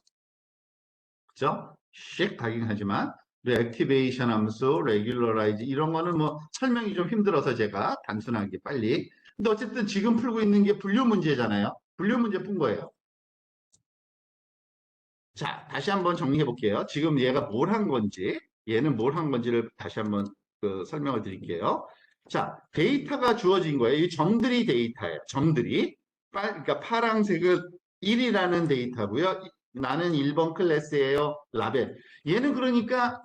그죠? 씩 가긴 하지만 액티베이션 함수, 레귤러라이즈 이런 거는 뭐 설명이 좀 힘들어서 제가 단순하게 빨리. 근데 어쨌든 지금 풀고 있는 게 분류 문제잖아요. 분류 문제 푼 거예요. 자, 다시 한번 정리해 볼게요. 지금 얘가 뭘 한 건지, 얘는 뭘 한 건지를 다시 한번 설명을 드릴게요. 자, 데이터가 주어진 거예요. 이 점들이 데이터예요. 점들이. 그러니까 파란색은 1이라는 데이터고요. 나는 1번 클래스예요. 라벨. 얘는 그러니까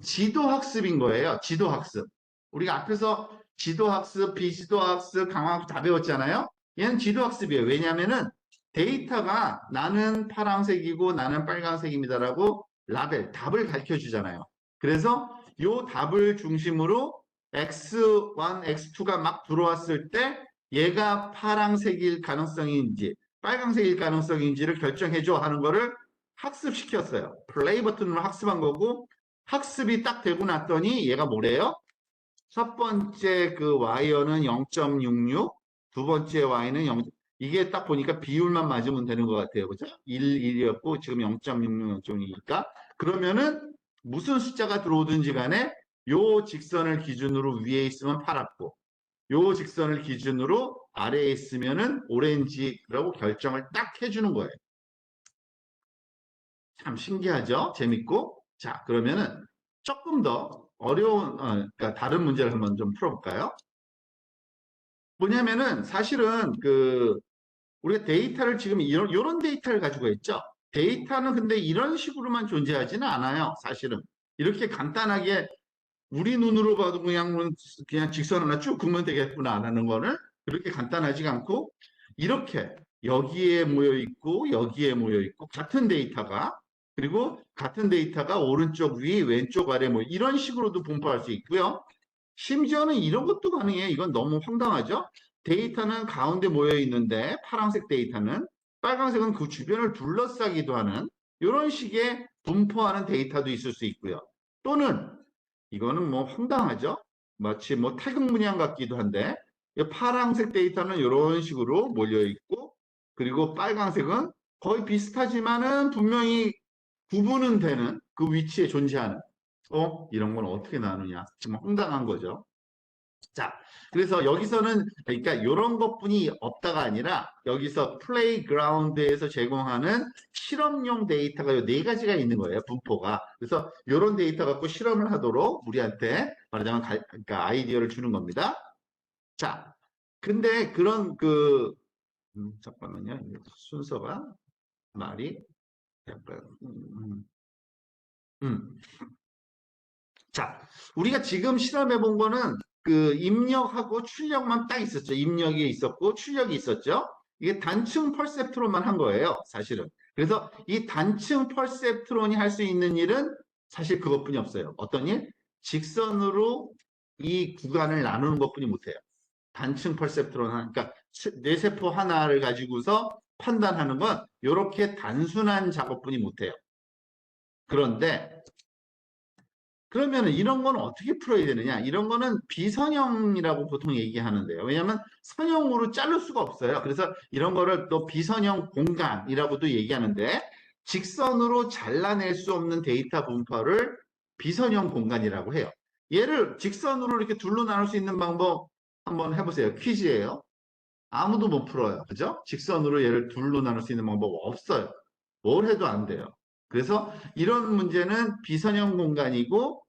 지도학습인 거예요. 지도학습. 우리가 앞에서 지도학습, 비지도학습, 강화학습 다 배웠잖아요. 얘는 지도학습이에요. 왜냐하면은 데이터가 나는 파란색이고 나는 빨간색입니다라고 라벨, 답을 가르쳐 주잖아요. 그래서 요 답을 중심으로 X1, X2가 막 들어왔을 때 얘가 파란색일 가능성인지 빨간색일 가능성인지를 결정해줘 하는 거를 학습시켰어요. 플레이 버튼으로 학습한 거고 학습이 딱 되고 났더니 얘가 뭐래요? 첫 번째 그 Y어는 0.66, 두 번째 Y는 0, 이게 딱 보니까 비율만 맞으면 되는 것 같아요. 그죠? 1, 1이었고 지금 0.66, 0.2니까 그러면은 무슨 숫자가 들어오든지 간에 요 직선을 기준으로 위에 있으면 파랗고 요 직선을 기준으로 아래에 있으면은 오렌지라고 결정을 딱 해주는 거예요. 참 신기하죠? 재밌고. 자, 그러면은 조금 더 어려운, 그러니까 다른 문제를 한번 좀 풀어볼까요? 뭐냐면은 사실은 우리가 데이터를 지금 이런 데이터를 가지고 있죠. 데이터는 근데 이런 식으로만 존재하지는 않아요. 사실은. 이렇게 간단하게 우리 눈으로 봐도 그냥 직선 하나 쭉 긋으면 되겠구나 하는 거는 그렇게 간단하지가 않고 이렇게 여기에 모여 있고 여기에 모여 있고 같은 데이터가 그리고 같은 데이터가 오른쪽 위, 왼쪽 아래 뭐 이런 식으로도 분포할 수 있고요. 심지어는 이런 것도 가능해요. 이건 너무 황당하죠? 데이터는 가운데 모여 있는데 파란색 데이터는 빨간색은 그 주변을 둘러싸기도 하는 이런 식의 분포하는 데이터도 있을 수 있고요. 또는 이거는 뭐 황당하죠? 마치 뭐 태극 문양 같기도 한데 파란색 데이터는 이런 식으로 몰려 있고 그리고 빨간색은 거의 비슷하지만은 분명히 구분은 되는 그 위치에 존재하는 이런 건 어떻게 나누냐? 정말 황당한 거죠. 자, 그래서 여기서는 그러니까 이런 것뿐이 없다가 아니라 여기서 플레이그라운드에서 제공하는 실험용 데이터가 요 네 가지가 있는 거예요. 분포가. 그래서 이런 데이터 갖고 실험을 하도록 우리한테 말하자면 그러니까 아이디어를 주는 겁니다. 자, 근데 그런 잠깐만요. 순서가 말이 약간 음. 자, 우리가 지금 실험해 본 거는 그 입력하고 출력만 딱 있었죠. 입력이 있었고 출력이 있었죠. 이게 단층 펄셉트론만 한 거예요, 사실은. 그래서 이 단층 펄셉트론이 할 수 있는 일은 사실 그것뿐이 없어요. 어떤 일? 직선으로 이 구간을 나누는 것뿐이 못해요. 단층 펄셉트론, 그러니까 뇌세포 하나를 가지고서 판단하는 건 이렇게 단순한 작업뿐이 못해요. 그런데 그러면 이런 거는 어떻게 풀어야 되느냐? 이런 거는 비선형이라고 보통 얘기하는데요. 왜냐하면 선형으로 자를 수가 없어요. 그래서 이런 거를 또 비선형 공간이라고도 얘기하는데 직선으로 잘라낼 수 없는 데이터 분포를 비선형 공간이라고 해요. 얘를 직선으로 이렇게 둘로 나눌 수 있는 방법 한번 해보세요. 퀴즈예요. 아무도 못 풀어요. 그죠? 직선으로 얘를 둘로 나눌 수 있는 방법 없어요. 뭘 해도 안 돼요. 그래서 이런 문제는 비선형 공간이고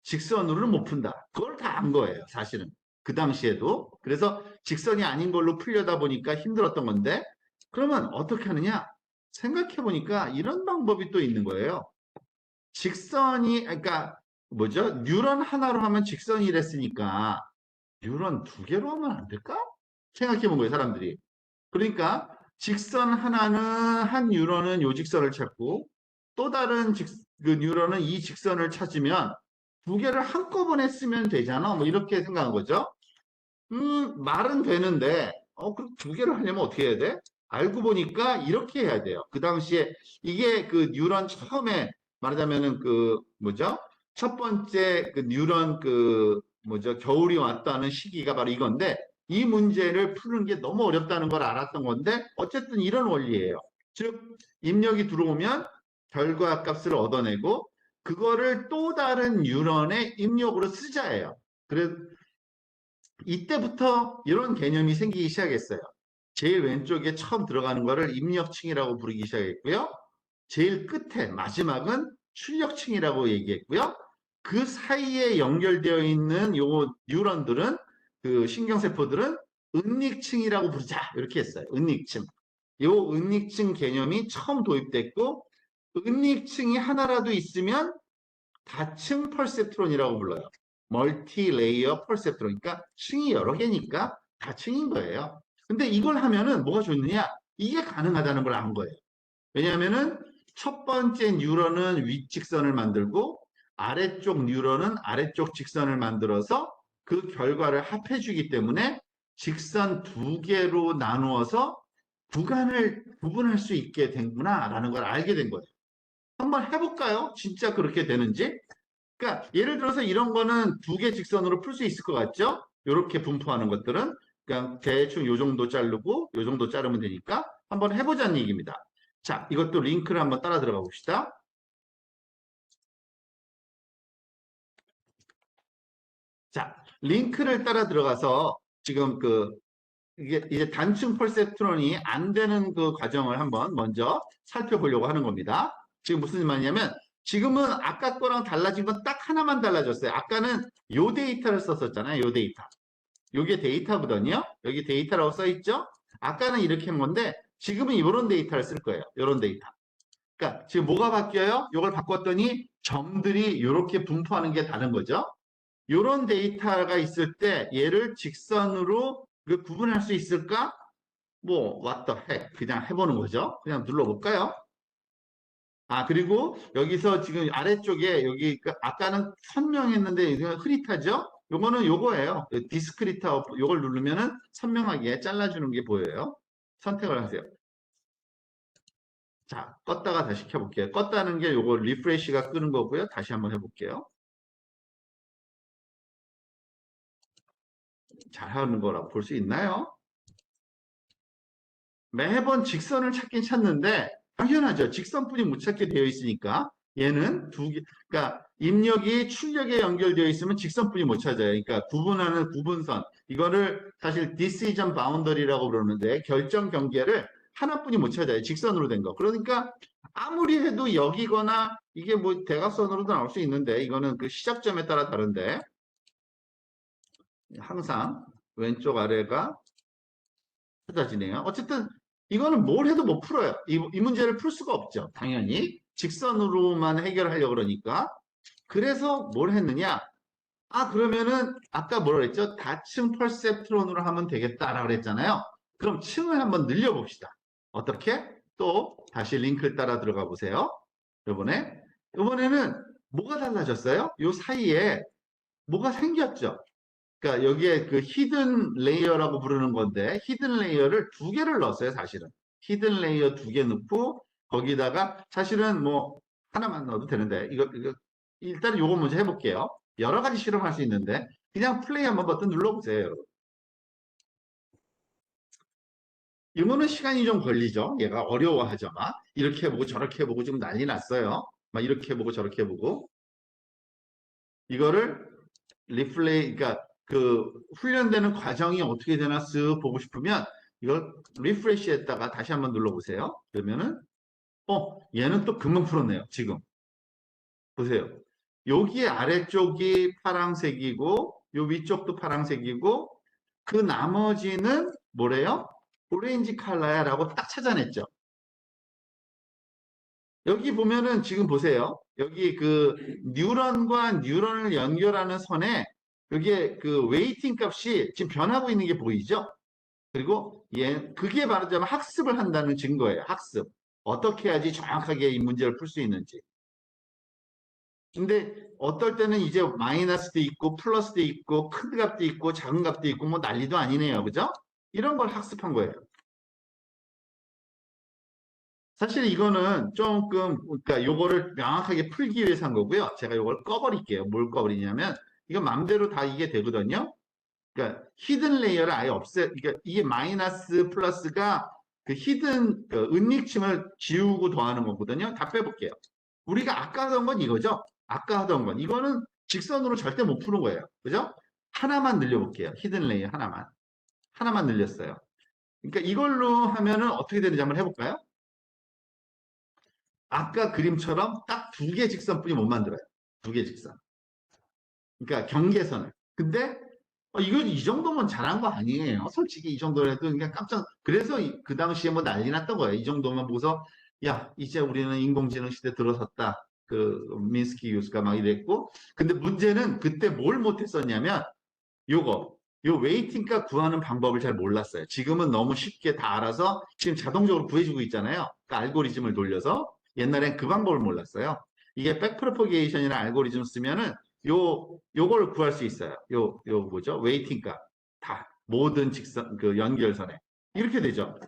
직선으로는 못 푼다. 그걸 다 안 거예요, 사실은. 그 당시에도. 그래서 직선이 아닌 걸로 풀려다 보니까 힘들었던 건데, 그러면 어떻게 하느냐? 생각해 보니까 이런 방법이 또 있는 거예요. 직선이, 그러니까, 뭐죠? 뉴런 하나로 하면 직선이랬으니까, 뉴런 두 개로 하면 안 될까? 생각해 본 거예요, 사람들이. 그러니까, 직선 하나는, 한 뉴런은 요 직선을 찾고, 또 다른 그 뉴런은 이 직선을 찾으면, 두 개를 한꺼번에 쓰면 되잖아. 뭐 이렇게 생각한 거죠. 말은 되는데, 그럼 두 개를 하려면 어떻게 해야 돼? 알고 보니까 이렇게 해야 돼요. 그 당시에 이게 그 뉴런 처음에 말하자면은 그 뭐죠? 첫 번째 그 뉴런 그 뭐죠? 겨울이 왔다는 시기가 바로 이건데 이 문제를 푸는 게 너무 어렵다는 걸 알았던 건데 어쨌든 이런 원리예요. 즉 입력이 들어오면 결과 값을 얻어내고 그거를 또 다른 뉴런의 입력으로 쓰자예요. 그래 이때부터 이런 개념이 생기기 시작했어요. 제일 왼쪽에 처음 들어가는 거를 입력층이라고 부르기 시작했고요. 제일 끝에 마지막은 출력층이라고 얘기했고요. 그 사이에 연결되어 있는 요 뉴런들은 그 신경세포들은 은닉층이라고 부르자 이렇게 했어요. 은닉층. 요 은닉층 개념이 처음 도입됐고 은닉층이 하나라도 있으면 다층 펄셉트론이라고 불러요. 멀티 레이어 펄셉트론. 그러니까 층이 여러 개니까 다층인 거예요. 근데 이걸 하면은 뭐가 좋느냐? 이게 가능하다는 걸 안 거예요. 왜냐하면은 첫 번째 뉴런은 윗직선을 만들고 아래쪽 뉴런은 아래쪽 직선을 만들어서 그 결과를 합해주기 때문에 직선 두 개로 나누어서 구간을 구분할 수 있게 된구나라는 걸 알게 된 거예요. 한번 해볼까요? 진짜 그렇게 되는지? 그러니까 예를 들어서 이런 거는 두 개 직선으로 풀 수 있을 것 같죠? 이렇게 분포하는 것들은 그냥 대충 요 정도 자르고 요 정도 자르면 되니까 한번 해보자는 얘기입니다. 자, 이것도 링크를 한번 따라 들어가 봅시다. 자, 링크를 따라 들어가서 지금 이게 이제 단층 펄셉트론이 안 되는 그 과정을 한번 먼저 살펴보려고 하는 겁니다. 지금 무슨 말이냐면 지금은 아까 거랑 달라진 건 딱 하나만 달라졌어요. 아까는 요 데이터를 썼었잖아요. 요 데이터. 요게 데이터거든요. 여기 데이터라고 써 있죠? 아까는 이렇게 한 건데 지금은 이런 데이터를 쓸 거예요. 이런 데이터. 그러니까 지금 뭐가 바뀌어요? 이걸 바꿨더니 점들이 이렇게 분포하는 게 다른 거죠. 이런 데이터가 있을 때 얘를 직선으로 구분할 수 있을까? 뭐 what the heck 그냥 해보는 거죠. 그냥 눌러볼까요? 그리고 여기서 지금 아래쪽에 여기 아까는 선명했는데 이거 흐릿하죠? 요거는 요거예요. 디스크리타 요걸 누르면은 선명하게 잘라주는 게 보여요. 선택을 하세요. 자, 껐다가 다시 켜볼게요. 껐다는 게 요거 리프레시가 끄는 거고요. 다시 한번 해볼게요. 잘하는 거라고 볼 수 있나요? 매번 직선을 찾긴 찾는데 당연하죠. 직선뿐이 못 찾게 되어 있으니까 얘는 두 개, 그러니까 입력이 출력에 연결되어 있으면 직선뿐이 못 찾아요. 그러니까 구분하는 구분선 이거를 사실 decision boundary라고 그러는데 결정 경계를 하나뿐이 못 찾아요. 직선으로 된 거. 그러니까 아무리 해도 여기거나 이게 뭐 대각선으로도 나올 수 있는데 이거는 그 시작점에 따라 다른데 항상 왼쪽 아래가 찾아지네요. 어쨌든 이거는 뭘 해도 못 풀어요. 이 문제를 풀 수가 없죠. 당연히 직선으로만 해결하려고 그러니까. 그래서 뭘 했느냐? 그러면은 아까 뭐라 그랬죠? 다층 퍼셉트론으로 하면 되겠다라고 그랬잖아요. 그럼 층을 한번 늘려봅시다. 어떻게? 또 다시 링크를 따라 들어가 보세요. 이번에는 뭐가 달라졌어요? 요 사이에 뭐가 생겼죠? 그러니까 여기에 그 히든 레이어라고 부르는 건데 히든 레이어를 두 개를 넣었어요, 사실은. 히든 레이어 두 개 넣고 거기다가 사실은 뭐 하나만 넣어도 되는데 이거 일단 요거 먼저 해볼게요. 여러 가지 실험할 수 있는데 그냥 플레이 한번 버튼 눌러보세요, 여러분. 이거는 시간이 좀 걸리죠. 얘가 어려워하죠. 막 이렇게 해보고 저렇게 해보고 지금 난리 났어요. 막 이렇게 해보고 저렇게 해보고 이거를 리플레이, 그러니까 그 훈련되는 과정이 어떻게 되나 쓱 보고 싶으면 이걸 리프레시 했다가 다시 한번 눌러보세요. 그러면은 얘는 또 금방 풀었네요. 지금 보세요. 여기 아래쪽이 파란색이고 요 위쪽도 파란색이고 그 나머지는 뭐래요? 오렌지 컬러야 라고 딱 찾아냈죠. 여기 보면은 지금 보세요. 여기 그 뉴런과 뉴런을 연결하는 선에 여기에 그 웨이팅 값이 지금 변하고 있는 게 보이죠? 그리고 그게 말하자면 학습을 한다는 증거예요. 학습. 어떻게 해야지 정확하게 이 문제를 풀 수 있는지. 근데 어떨 때는 이제 마이너스도 있고 플러스도 있고 큰 값도 있고 작은 값도 있고 뭐 난리도 아니네요. 그죠? 이런 걸 학습한 거예요. 사실 이거는 조금 그러니까 요거를 명확하게 풀기 위해서 한 거고요. 제가 요걸 꺼버릴게요. 뭘 꺼버리냐면 이거 맘대로 다 이게 되거든요. 그러니까 히든 레이어를 아예 그러니까 이게 마이너스 플러스가 그 히든 그 은닉층을 지우고 더하는 거거든요. 다 빼볼게요. 우리가 아까 하던 건 이거죠. 아까 하던 건 이거는 직선으로 절대 못 푸는 거예요. 그죠? 하나만 늘려볼게요. 히든 레이어 하나만 늘렸어요. 그러니까 이걸로 하면은 어떻게 되는지 한번 해볼까요? 아까 그림처럼 딱 두 개 직선뿐이 못 만들어요. 두 개 직선. 그러니까 경계선을. 근데 이거 이 정도면 잘한 거 아니에요. 솔직히 이 정도는 해도 그냥 그래서 그 당시에 뭐 난리 났던 거예요. 이 정도만 보고서 야 이제 우리는 인공지능 시대 들어섰다. 그 민스키 교수가 막 이랬고 근데 문제는 그때 뭘 못했었냐면 요 웨이팅 값 구하는 방법을 잘 몰랐어요. 지금은 너무 쉽게 다 알아서 지금 자동적으로 구해주고 있잖아요. 그 알고리즘을 돌려서 옛날엔 그 방법을 몰랐어요. 이게 백프로포게이션이나 알고리즘 쓰면은 요걸 구할 수 있어요. 요 뭐죠? 웨이팅 값. 다 모든 직선 그 연결선에 이렇게 되죠.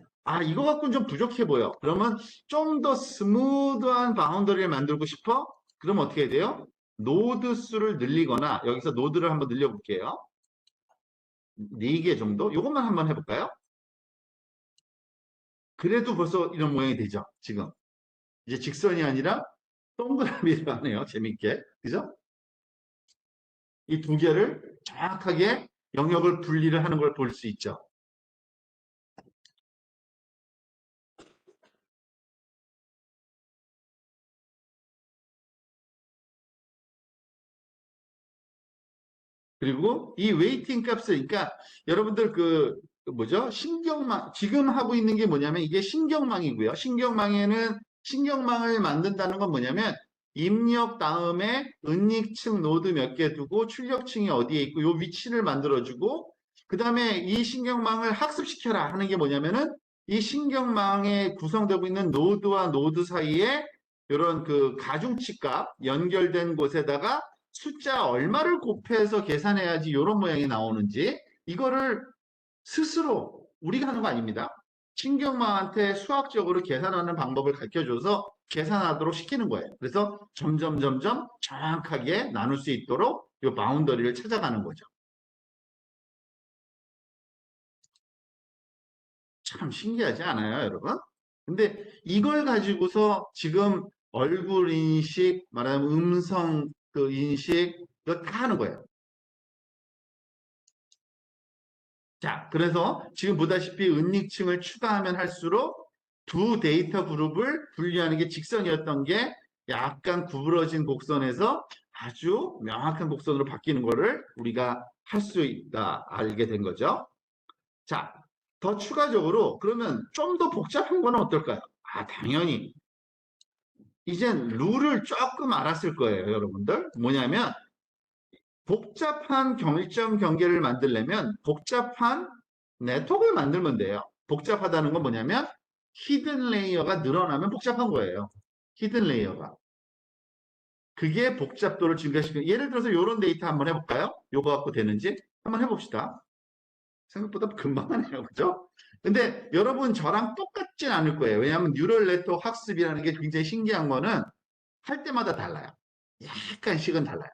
이거 갖고는 좀 부족해 보여. 그러면 좀 더 스무드한 바운더리를 만들고 싶어? 그럼 어떻게 해야 돼요? 노드 수를 늘리거나 여기서 노드를 한번 늘려볼게요. 4개 정도? 이것만 한번 해볼까요? 그래도 벌써 이런 모양이 되죠. 지금. 이제 직선이 아니라 동그라미로 하네요. 재밌게. 그죠? 이 두 개를 정확하게 영역을 분리를 하는 걸 볼 수 있죠. 그리고 이 웨이팅 값을, 그러니까 여러분들 그 뭐죠? 신경망, 지금 하고 있는 게 뭐냐면 이게 신경망이고요. 신경망을 만든다는 건 뭐냐면 입력 다음에 은닉층 노드 몇 개 두고 출력층이 어디에 있고 요 위치를 만들어주고 그 다음에 이 신경망을 학습시켜라 하는 게 뭐냐면은 이 신경망에 구성되고 있는 노드와 노드 사이에 이런 그 가중치값 연결된 곳에다가 숫자 얼마를 곱해서 계산해야지 이런 모양이 나오는지 이거를 스스로 우리가 하는 거 아닙니다. 신경망한테 수학적으로 계산하는 방법을 가르쳐줘서 계산하도록 시키는 거예요. 그래서 점점 정확하게 나눌 수 있도록 이 바운더리를 찾아가는 거죠. 참 신기하지 않아요, 여러분? 근데 이걸 가지고서 지금 얼굴 인식, 말하자면 음성 그 인식, 이거 다 하는 거예요. 자, 그래서 지금 보다시피 은닉층을 추가하면 할수록 두 데이터 그룹을 분리하는 게 직선이었던 게 약간 구부러진 곡선에서 아주 명확한 곡선으로 바뀌는 거를 우리가 할 수 있다, 알게 된 거죠. 자, 더 추가적으로 그러면 좀 더 복잡한 거는 어떨까요? 아, 당연히 이젠 룰을 조금 알았을 거예요, 여러분들. 뭐냐면 복잡한 결정 경계를 만들려면 복잡한 네트워크를 만들면 돼요. 복잡하다는 건 뭐냐면 히든 레이어가 늘어나면 복잡한 거예요. 히든 레이어가. 그게 복잡도를 증가시키는. 예를 들어서 이런 데이터 한번 해볼까요? 요거 갖고 되는지 한번 해봅시다. 생각보다 금방 하네요. 그죠? 근데 여러분 저랑 똑같진 않을 거예요. 왜냐하면 뉴럴 네트워크 학습이라는 게 굉장히 신기한 거는 할 때마다 달라요. 약간씩은 달라요.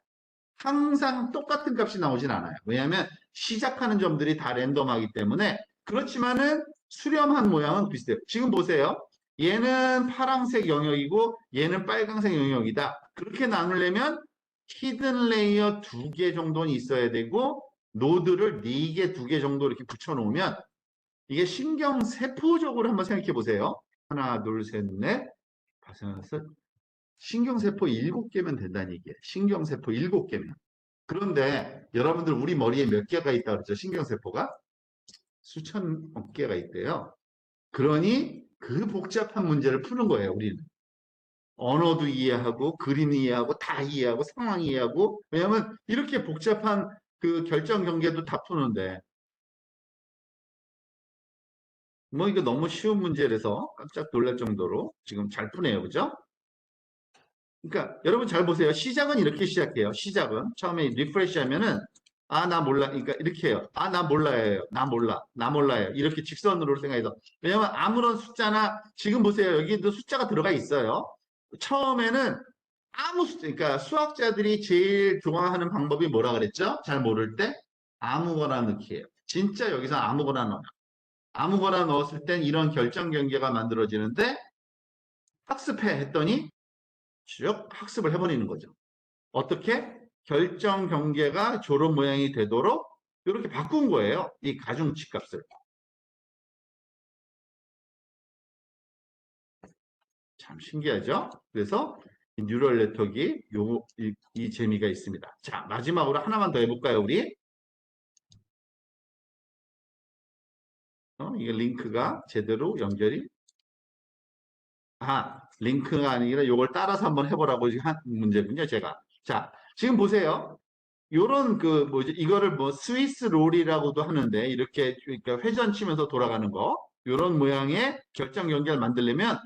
항상 똑같은 값이 나오진 않아요. 왜냐하면 시작하는 점들이 다 랜덤하기 때문에 그렇지만은 수렴한 모양은 비슷해요. 지금 보세요. 얘는 파란색 영역이고 얘는 빨간색 영역이다. 그렇게 나누려면 히든 레이어 2개 정도는 있어야 되고 노드를 4개, 2개 정도 이렇게 붙여놓으면 이게 신경세포적으로 한번 생각해 보세요. 하나, 둘, 셋, 넷, 다섯, 여섯, 신경세포 7개면 된다는 얘기예요. 신경세포 7개면. 그런데 여러분들 우리 머리에 몇 개가 있다 그랬죠? 신경세포가 수천 개가 있대요. 그러니 그 복잡한 문제를 푸는 거예요, 우리는. 언어도 이해하고 그림 이해하고 다 이해하고 상황 이해하고 왜냐하면 이렇게 복잡한 그 결정 경계도 다 푸는데 뭐 이거 너무 쉬운 문제라서 깜짝 놀랄 정도로 지금 잘 푸네요, 그죠? 그러니까 여러분 잘 보세요. 시작은 이렇게 시작해요. 시작은 처음에 리프레시 하면은 아 나 몰라. 그러니까 이렇게 해요. 아 나 몰라요. 나 몰라. 나 몰라요. 이렇게 직선으로 생각해서 왜냐면 아무런 숫자나 지금 보세요. 여기도 숫자가 들어가 있어요. 처음에는 아무 숫자 그러니까 수학자들이 제일 좋아하는 방법이 뭐라 그랬죠? 잘 모를 때 아무거나 넣기예요. 진짜 여기서 아무거나 넣어요. 아무거나 넣었을 땐 이런 결정 경계가 만들어지는데 학습해 했더니 쭉 학습을 해버리는 거죠. 어떻게? 결정 경계가 저런 모양이 되도록 이렇게 바꾼 거예요. 이 가중치 값을. 참 신기하죠? 그래서 이 뉴럴 네트워크가 이 재미가 있습니다. 자, 마지막으로 하나만 더 해볼까요, 우리? 이게 링크가 제대로 연결이 링크가 아니라 이걸 따라서 한번 해보라고 한 문제군요, 제가. 자, 지금 보세요. 요런 그 뭐지 이거를 뭐 스위스 롤이라고도 하는데 이렇게 그러니까 회전 치면서 돌아가는 거 요런 모양의 결정 연결 만들려면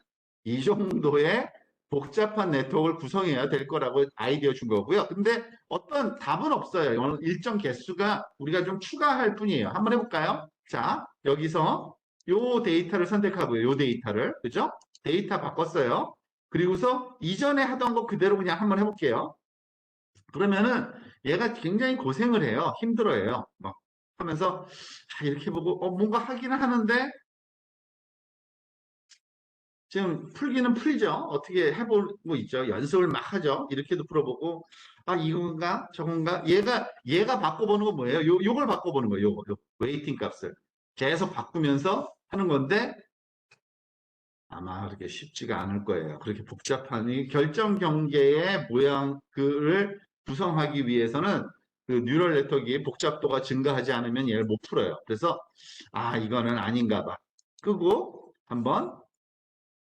이 정도의 복잡한 네트워크를 구성해야 될 거라고 아이디어 준 거고요. 근데 어떤 답은 없어요. 일정 개수가 우리가 좀 추가할 뿐이에요. 한번 해볼까요? 자, 여기서 요 데이터를 선택하고요. 요 데이터를 그죠? 데이터 바꿨어요. 그리고서 이전에 하던 거 그대로 그냥 한번 해볼게요. 그러면은 얘가 굉장히 고생을 해요. 힘들어해요. 막 하면서 이렇게 보고 뭔가 하기는 하는데 지금 풀기는 풀죠. 어떻게 해보고 있죠. 연습을 막 하죠. 이렇게도 풀어보고 이건가 저건가 얘가 바꿔보는 건 뭐예요? 요걸 바꿔보는 거예요. 요 웨이팅 값을 계속 바꾸면서 하는 건데 아마 그렇게 쉽지가 않을 거예요. 그렇게 복잡한 이 결정 경계의 모양을 구성하기 위해서는 그 뉴럴 네트워크의 복잡도가 증가하지 않으면 얘를 못 풀어요. 그래서 이거는 아닌가 봐. 끄고 한번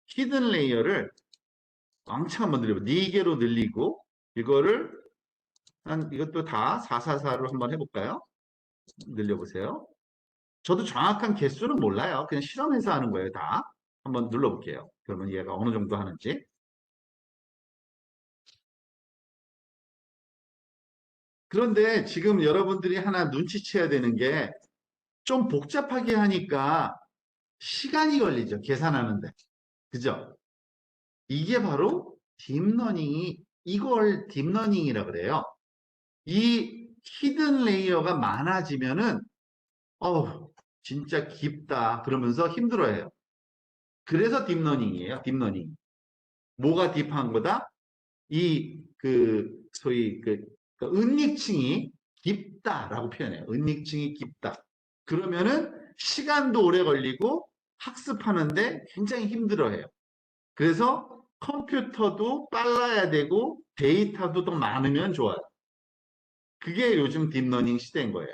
히든 레이어를 왕창 한번 늘려봐. 4개로 늘리고 이거를 이것도 다 444로 한번 해볼까요? 늘려보세요. 저도 정확한 개수는 몰라요. 그냥 실험해서 하는 거예요, 다. 한번 눌러볼게요. 그러면 얘가 어느 정도 하는지. 그런데 지금 여러분들이 하나 눈치채야 되는 게 좀 복잡하게 하니까 시간이 걸리죠. 계산하는데. 그죠? 이게 바로 딥러닝이, 이걸 딥러닝이라 그래요. 이 히든 레이어가 많아지면은, 어우, 진짜 깊다. 그러면서 힘들어해요. 그래서 딥러닝이에요. 딥러닝. 뭐가 딥한 거다? 소위 그 은닉층이 깊다라고 표현해요. 은닉층이 깊다. 그러면은 시간도 오래 걸리고 학습하는데 굉장히 힘들어해요. 그래서 컴퓨터도 빨라야 되고 데이터도 더 많으면 좋아요. 그게 요즘 딥러닝 시대인 거예요.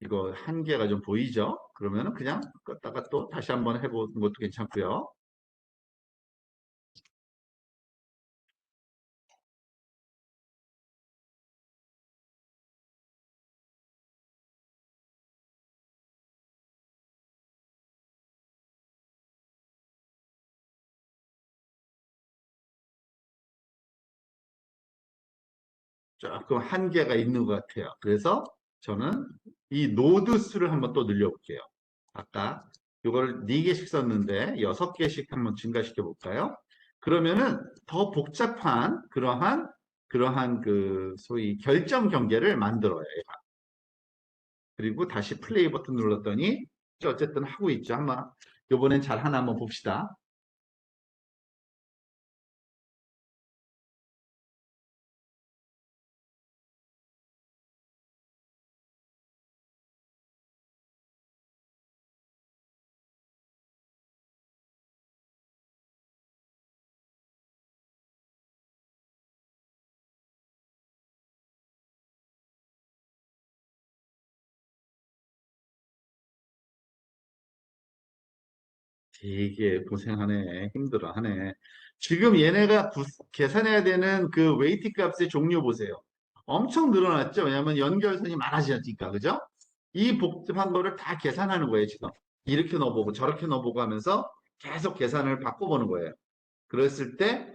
이거 한계가 좀 보이죠? 그러면은 그냥 껐다가 또 다시 한번 해보는 것도 괜찮고요. 조금 한계가 있는 것 같아요. 그래서 저는 이 노드 수를 한번 또 늘려볼게요. 아까 이걸 4개씩 썼는데 6개씩 한번 증가시켜 볼까요? 그러면은 더 복잡한 그러한 그 소위 결정 경계를 만들어요. 얘가. 그리고 다시 플레이 버튼 눌렀더니 어쨌든 하고 있죠. 한번 이번엔 잘 하나 한번 봅시다. 되게 고생하네. 힘들어하네. 지금 얘네가 계산해야 되는 그 웨이트 값의 종류 보세요. 엄청 늘어났죠? 왜냐하면 연결선이 많아지니까, 그죠? 이 복잡한 거를 다 계산하는 거예요, 지금. 이렇게 넣어보고 저렇게 넣어보고 하면서 계속 계산을 바꿔보는 거예요. 그랬을 때,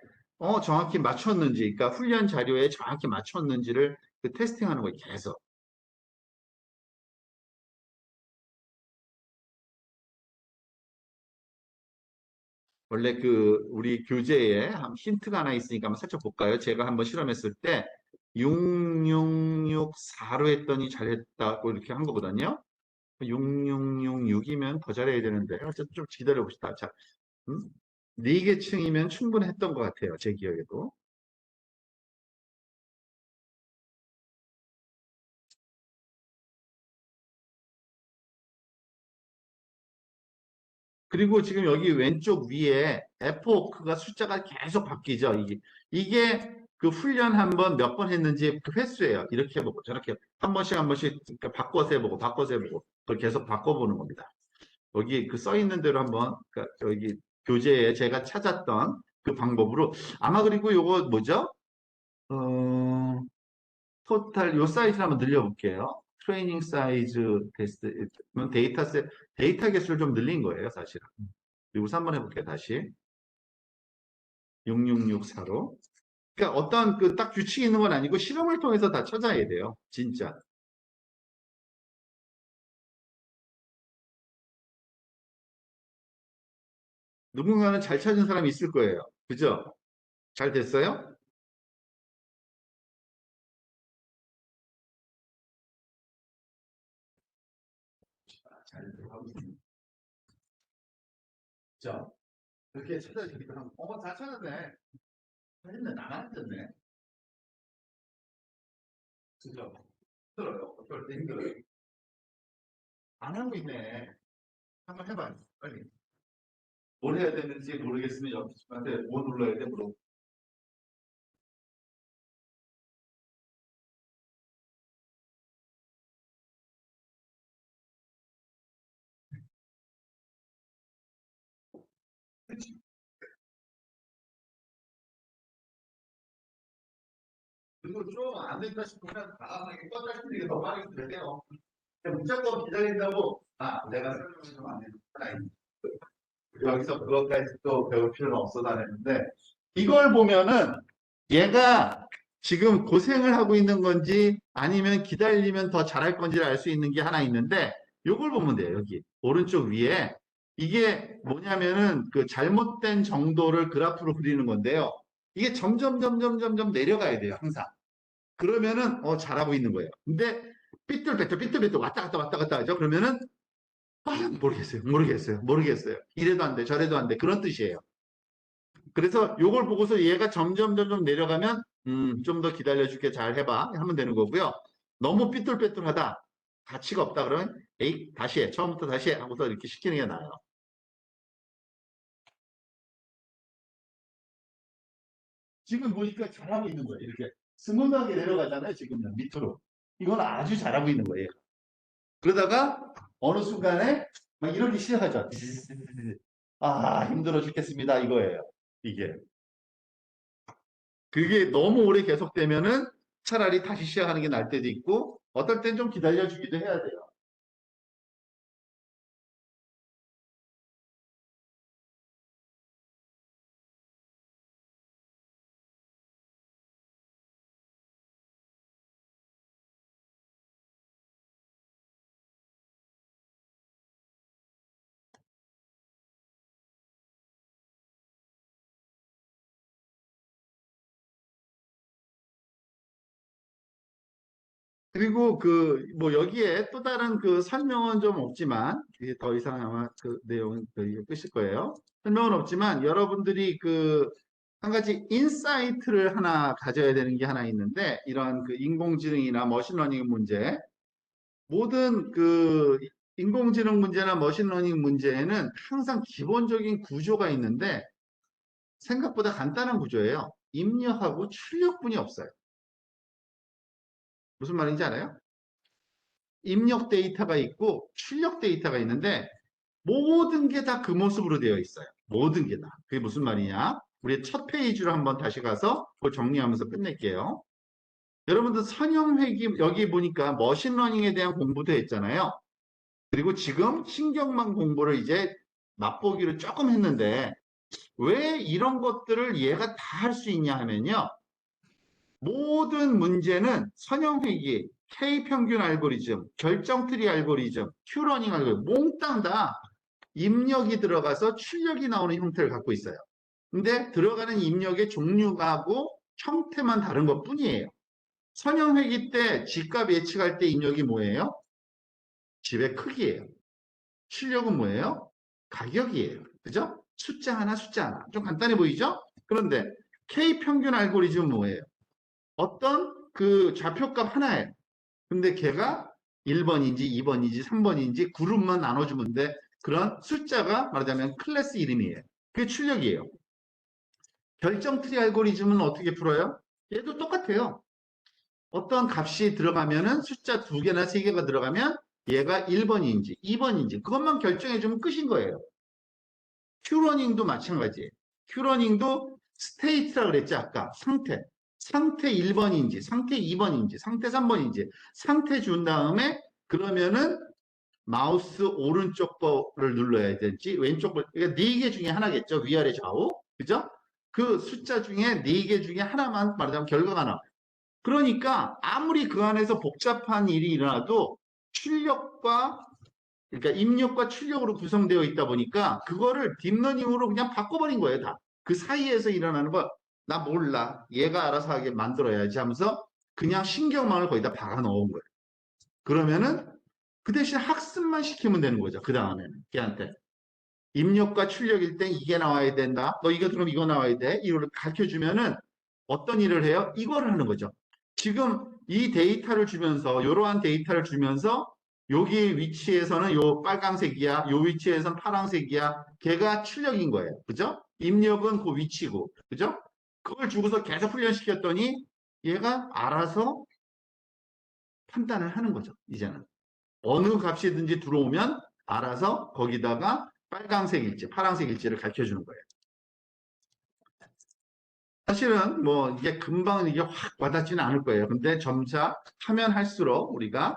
정확히 맞췄는지, 그러니까 훈련 자료에 정확히 맞췄는지를 그 테스팅하는 거예요, 계속. 원래 우리 교재에 힌트가 하나 있으니까 한번 살짝 볼까요? 제가 한번 실험했을 때 6664로 했더니 잘했다고 이렇게 한 거거든요. 6666이면 더 잘해야 되는데 어쨌든 좀 기다려 봅시다. 자, 4개 층이면 충분했던 것 같아요. 제 기억에도. 그리고 지금 여기 왼쪽 위에 F워크가 숫자가 계속 바뀌죠. 이게 그 훈련 한 번 몇 번 했는지 그 횟수예요. 이렇게 해보고 저렇게 한 번씩 한 번씩 그러니까 바꿔서 해보고 바꿔서 해보고 그걸 계속 바꿔보는 겁니다. 여기 그 써 있는 대로 한번 그러니까 여기 교재에 제가 찾았던 그 방법으로 아마 그리고 요거 뭐죠? 토탈 요 사이즈를 한번 늘려볼게요. 트레이닝 사이즈 테스트 데이터 개수를 좀 늘린 거예요, 사실은. 여기서 한번 해볼게요, 다시. 6664로. 그러니까 어떤 그 딱 규칙이 있는 건 아니고 실험을 통해서 다 찾아야 돼요. 진짜. 누군가는 잘 찾은 사람이 있을 거예요. 그죠? 잘 됐어요? 잘 하고 있습니다. 그죠? 그렇게 찾아주니까 다 찾았네. 찾았네. 나만 찾았네. 그죠? 힘들어요. 어떨 때 힘들어요. 안 하고 있네. 한번 해봐요. 빨리. 뭘 해야 되는지 모르겠으면 옆에 친구한테 뭐 눌러야 돼? 물어. 그리고 좀 안 된다 싶으면 다음에 꺼져주는 게 더 빠르게 되세요. 무조건 기다린다고, 내가 설명해주면 안 되는 여기서 그것까지 또 배울 필요는 없어 다녔는데, 이걸 보면은 얘가 지금 고생을 하고 있는 건지 아니면 기다리면 더 잘할 건지를 알 수 있는 게 하나 있는데 요걸 보면 돼요. 여기 오른쪽 위에 이게 뭐냐면은 그 잘못된 정도를 그래프로 그리는 건데요. 이게 점점 내려가야 돼요. 항상. 그러면은 잘하고 있는 거예요. 근데 삐뚤빼뚤 왔다 갔다 하죠. 그러면은 모르겠어요. 이래도 안 돼, 저래도 안 돼. 그런 뜻이에요. 그래서 요걸 보고서 얘가 점점 내려가면 좀 더 기다려줄게 잘 해봐 하면 되는 거고요. 너무 삐뚤빼뚤하다 가치가 없다 그러면 에이 다시 해 처음부터 다시 해 하고서 이렇게 시키는 게 나아요. 지금 보니까 잘하고 있는 거예요. 이렇게 스무드하게 내려가잖아요. 지금 밑으로. 이건 아주 잘하고 있는 거예요. 그러다가 어느 순간에 막 이러기 시작하죠. 아 힘들어 죽겠습니다 이거예요. 이게. 그게 너무 오래 계속되면은 차라리 다시 시작하는 게 나을 때도 있고, 어떨 땐 좀 기다려주기도 해야 돼요. 그리고 뭐 여기에 또 다른 설명은 좀 없지만, 이게 더 이상 아마 그 내용은 이게 끝일 거예요. 설명은 없지만, 여러분들이 한 가지 인사이트를 하나 가져야 되는 게 하나 있는데, 이런 인공지능이나 머신러닝 문제, 모든 인공지능 문제나 머신러닝 문제에는 항상 기본적인 구조가 있는데, 생각보다 간단한 구조예요. 입력하고 출력뿐이 없어요. 무슨 말인지 알아요? 입력 데이터가 있고 출력 데이터가 있는데 모든 게 다 그 모습으로 되어 있어요. 모든 게 다. 그게 무슨 말이냐? 우리 첫 페이지로 한번 다시 가서 그걸 정리하면서 끝낼게요. 여러분들 선형회귀 여기 보니까 머신러닝에 대한 공부도 했잖아요. 그리고 지금 신경망 공부를 이제 맛보기를 조금 했는데 왜 이런 것들을 얘가 다 할 수 있냐 하면요. 모든 문제는 선형회귀, K평균 알고리즘, 결정트리 알고리즘, 큐러닝 알고리즘 몽땅 다 입력이 들어가서 출력이 나오는 형태를 갖고 있어요. 근데 들어가는 입력의 종류하고 형태만 다른 것 뿐이에요. 선형회귀 때 집값 예측할 때 입력이 뭐예요? 집의 크기예요. 출력은 뭐예요? 가격이에요. 그죠? 숫자 하나, 숫자 하나. 좀 간단해 보이죠? 그런데 K평균 알고리즘은 뭐예요? 어떤 좌표값 하나예요. 근데 걔가 1번인지 2번인지 3번인지 그룹만 나눠주면 돼. 그런 숫자가 말하자면 클래스 이름이에요. 그게 출력이에요. 결정 트리 알고리즘은 어떻게 풀어요? 얘도 똑같아요. 어떤 값이 들어가면은 숫자 2개나 3개가 들어가면 얘가 1번인지 2번인지 그것만 결정해주면 끝인 거예요. 큐러닝도 마찬가지예요. 큐러닝도 스테이트라 그랬지 아까 상태. 상태 1번인지 상태 2번인지 상태 3번인지 상태 준 다음에 그러면은 마우스 오른쪽 거를 눌러야 될지 왼쪽 거 그러니까 4개 중에 하나겠죠. 위아래 좌우. 그죠? 그 숫자 중에 4개 중에 하나만 말하자면 결과가 나와요. 그러니까 아무리 그 안에서 복잡한 일이 일어나도 출력과 그러니까 입력과 출력으로 구성되어 있다 보니까 그거를 딥러닝으로 그냥 바꿔버린 거예요, 다. 그 사이에서 일어나는 거, 나 몰라. 얘가 알아서 하게 만들어야지 하면서 그냥 신경망을 거기다 박아 넣은 거예요. 그러면은 그 대신 학습만 시키면 되는 거죠. 그 다음에는 걔한테. 입력과 출력일 땐 이게 나와야 된다. 너 이거 들으면 이거 나와야 돼. 이걸 가르쳐 주면은 어떤 일을 해요? 이거를 하는 거죠. 지금 이 데이터를 주면서 이러한 데이터를 주면서 여기 위치에서는 요 빨강색이야. 요 위치에서는 파란색이야. 걔가 출력인 거예요. 그죠? 입력은 그 위치고. 그죠? 그걸 주고서 계속 훈련시켰더니 얘가 알아서 판단을 하는 거죠. 이제는. 어느 값이든지 들어오면 알아서 거기다가 빨강색일지 파란색일지를 가르쳐 주는 거예요. 사실은 뭐 이게 금방 이게 확 와닿지는 않을 거예요. 근데 점차 하면 할수록 우리가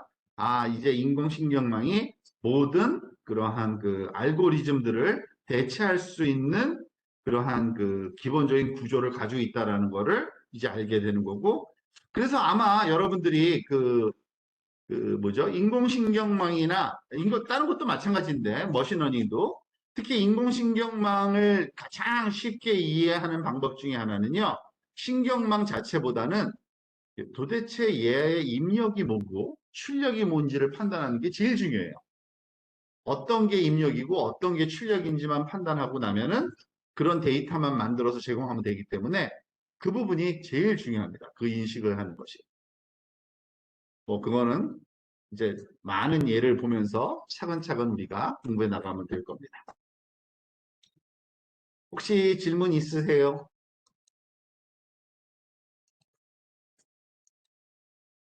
이제 인공신경망이 모든 그러한 알고리즘들을 대체할 수 있는 그러한 기본적인 구조를 가지고 있다라는 거를 이제 알게 되는 거고 그래서 아마 여러분들이 뭐죠? 인공신경망이나, 다른 것도 마찬가지인데, 머신러닝도, 특히 인공신경망을 가장 쉽게 이해하는 방법 중에 하나는요, 신경망 자체보다는 도대체 얘의 입력이 뭐고, 출력이 뭔지를 판단하는 게 제일 중요해요. 어떤 게 입력이고, 어떤 게 출력인지만 판단하고 나면은, 그런 데이터만 만들어서 제공하면 되기 때문에, 그 부분이 제일 중요합니다. 그 인식을 하는 것이. 뭐, 그거는 이제 많은 예를 보면서 차근차근 우리가 공부해 나가면 될 겁니다. 혹시 질문 있으세요?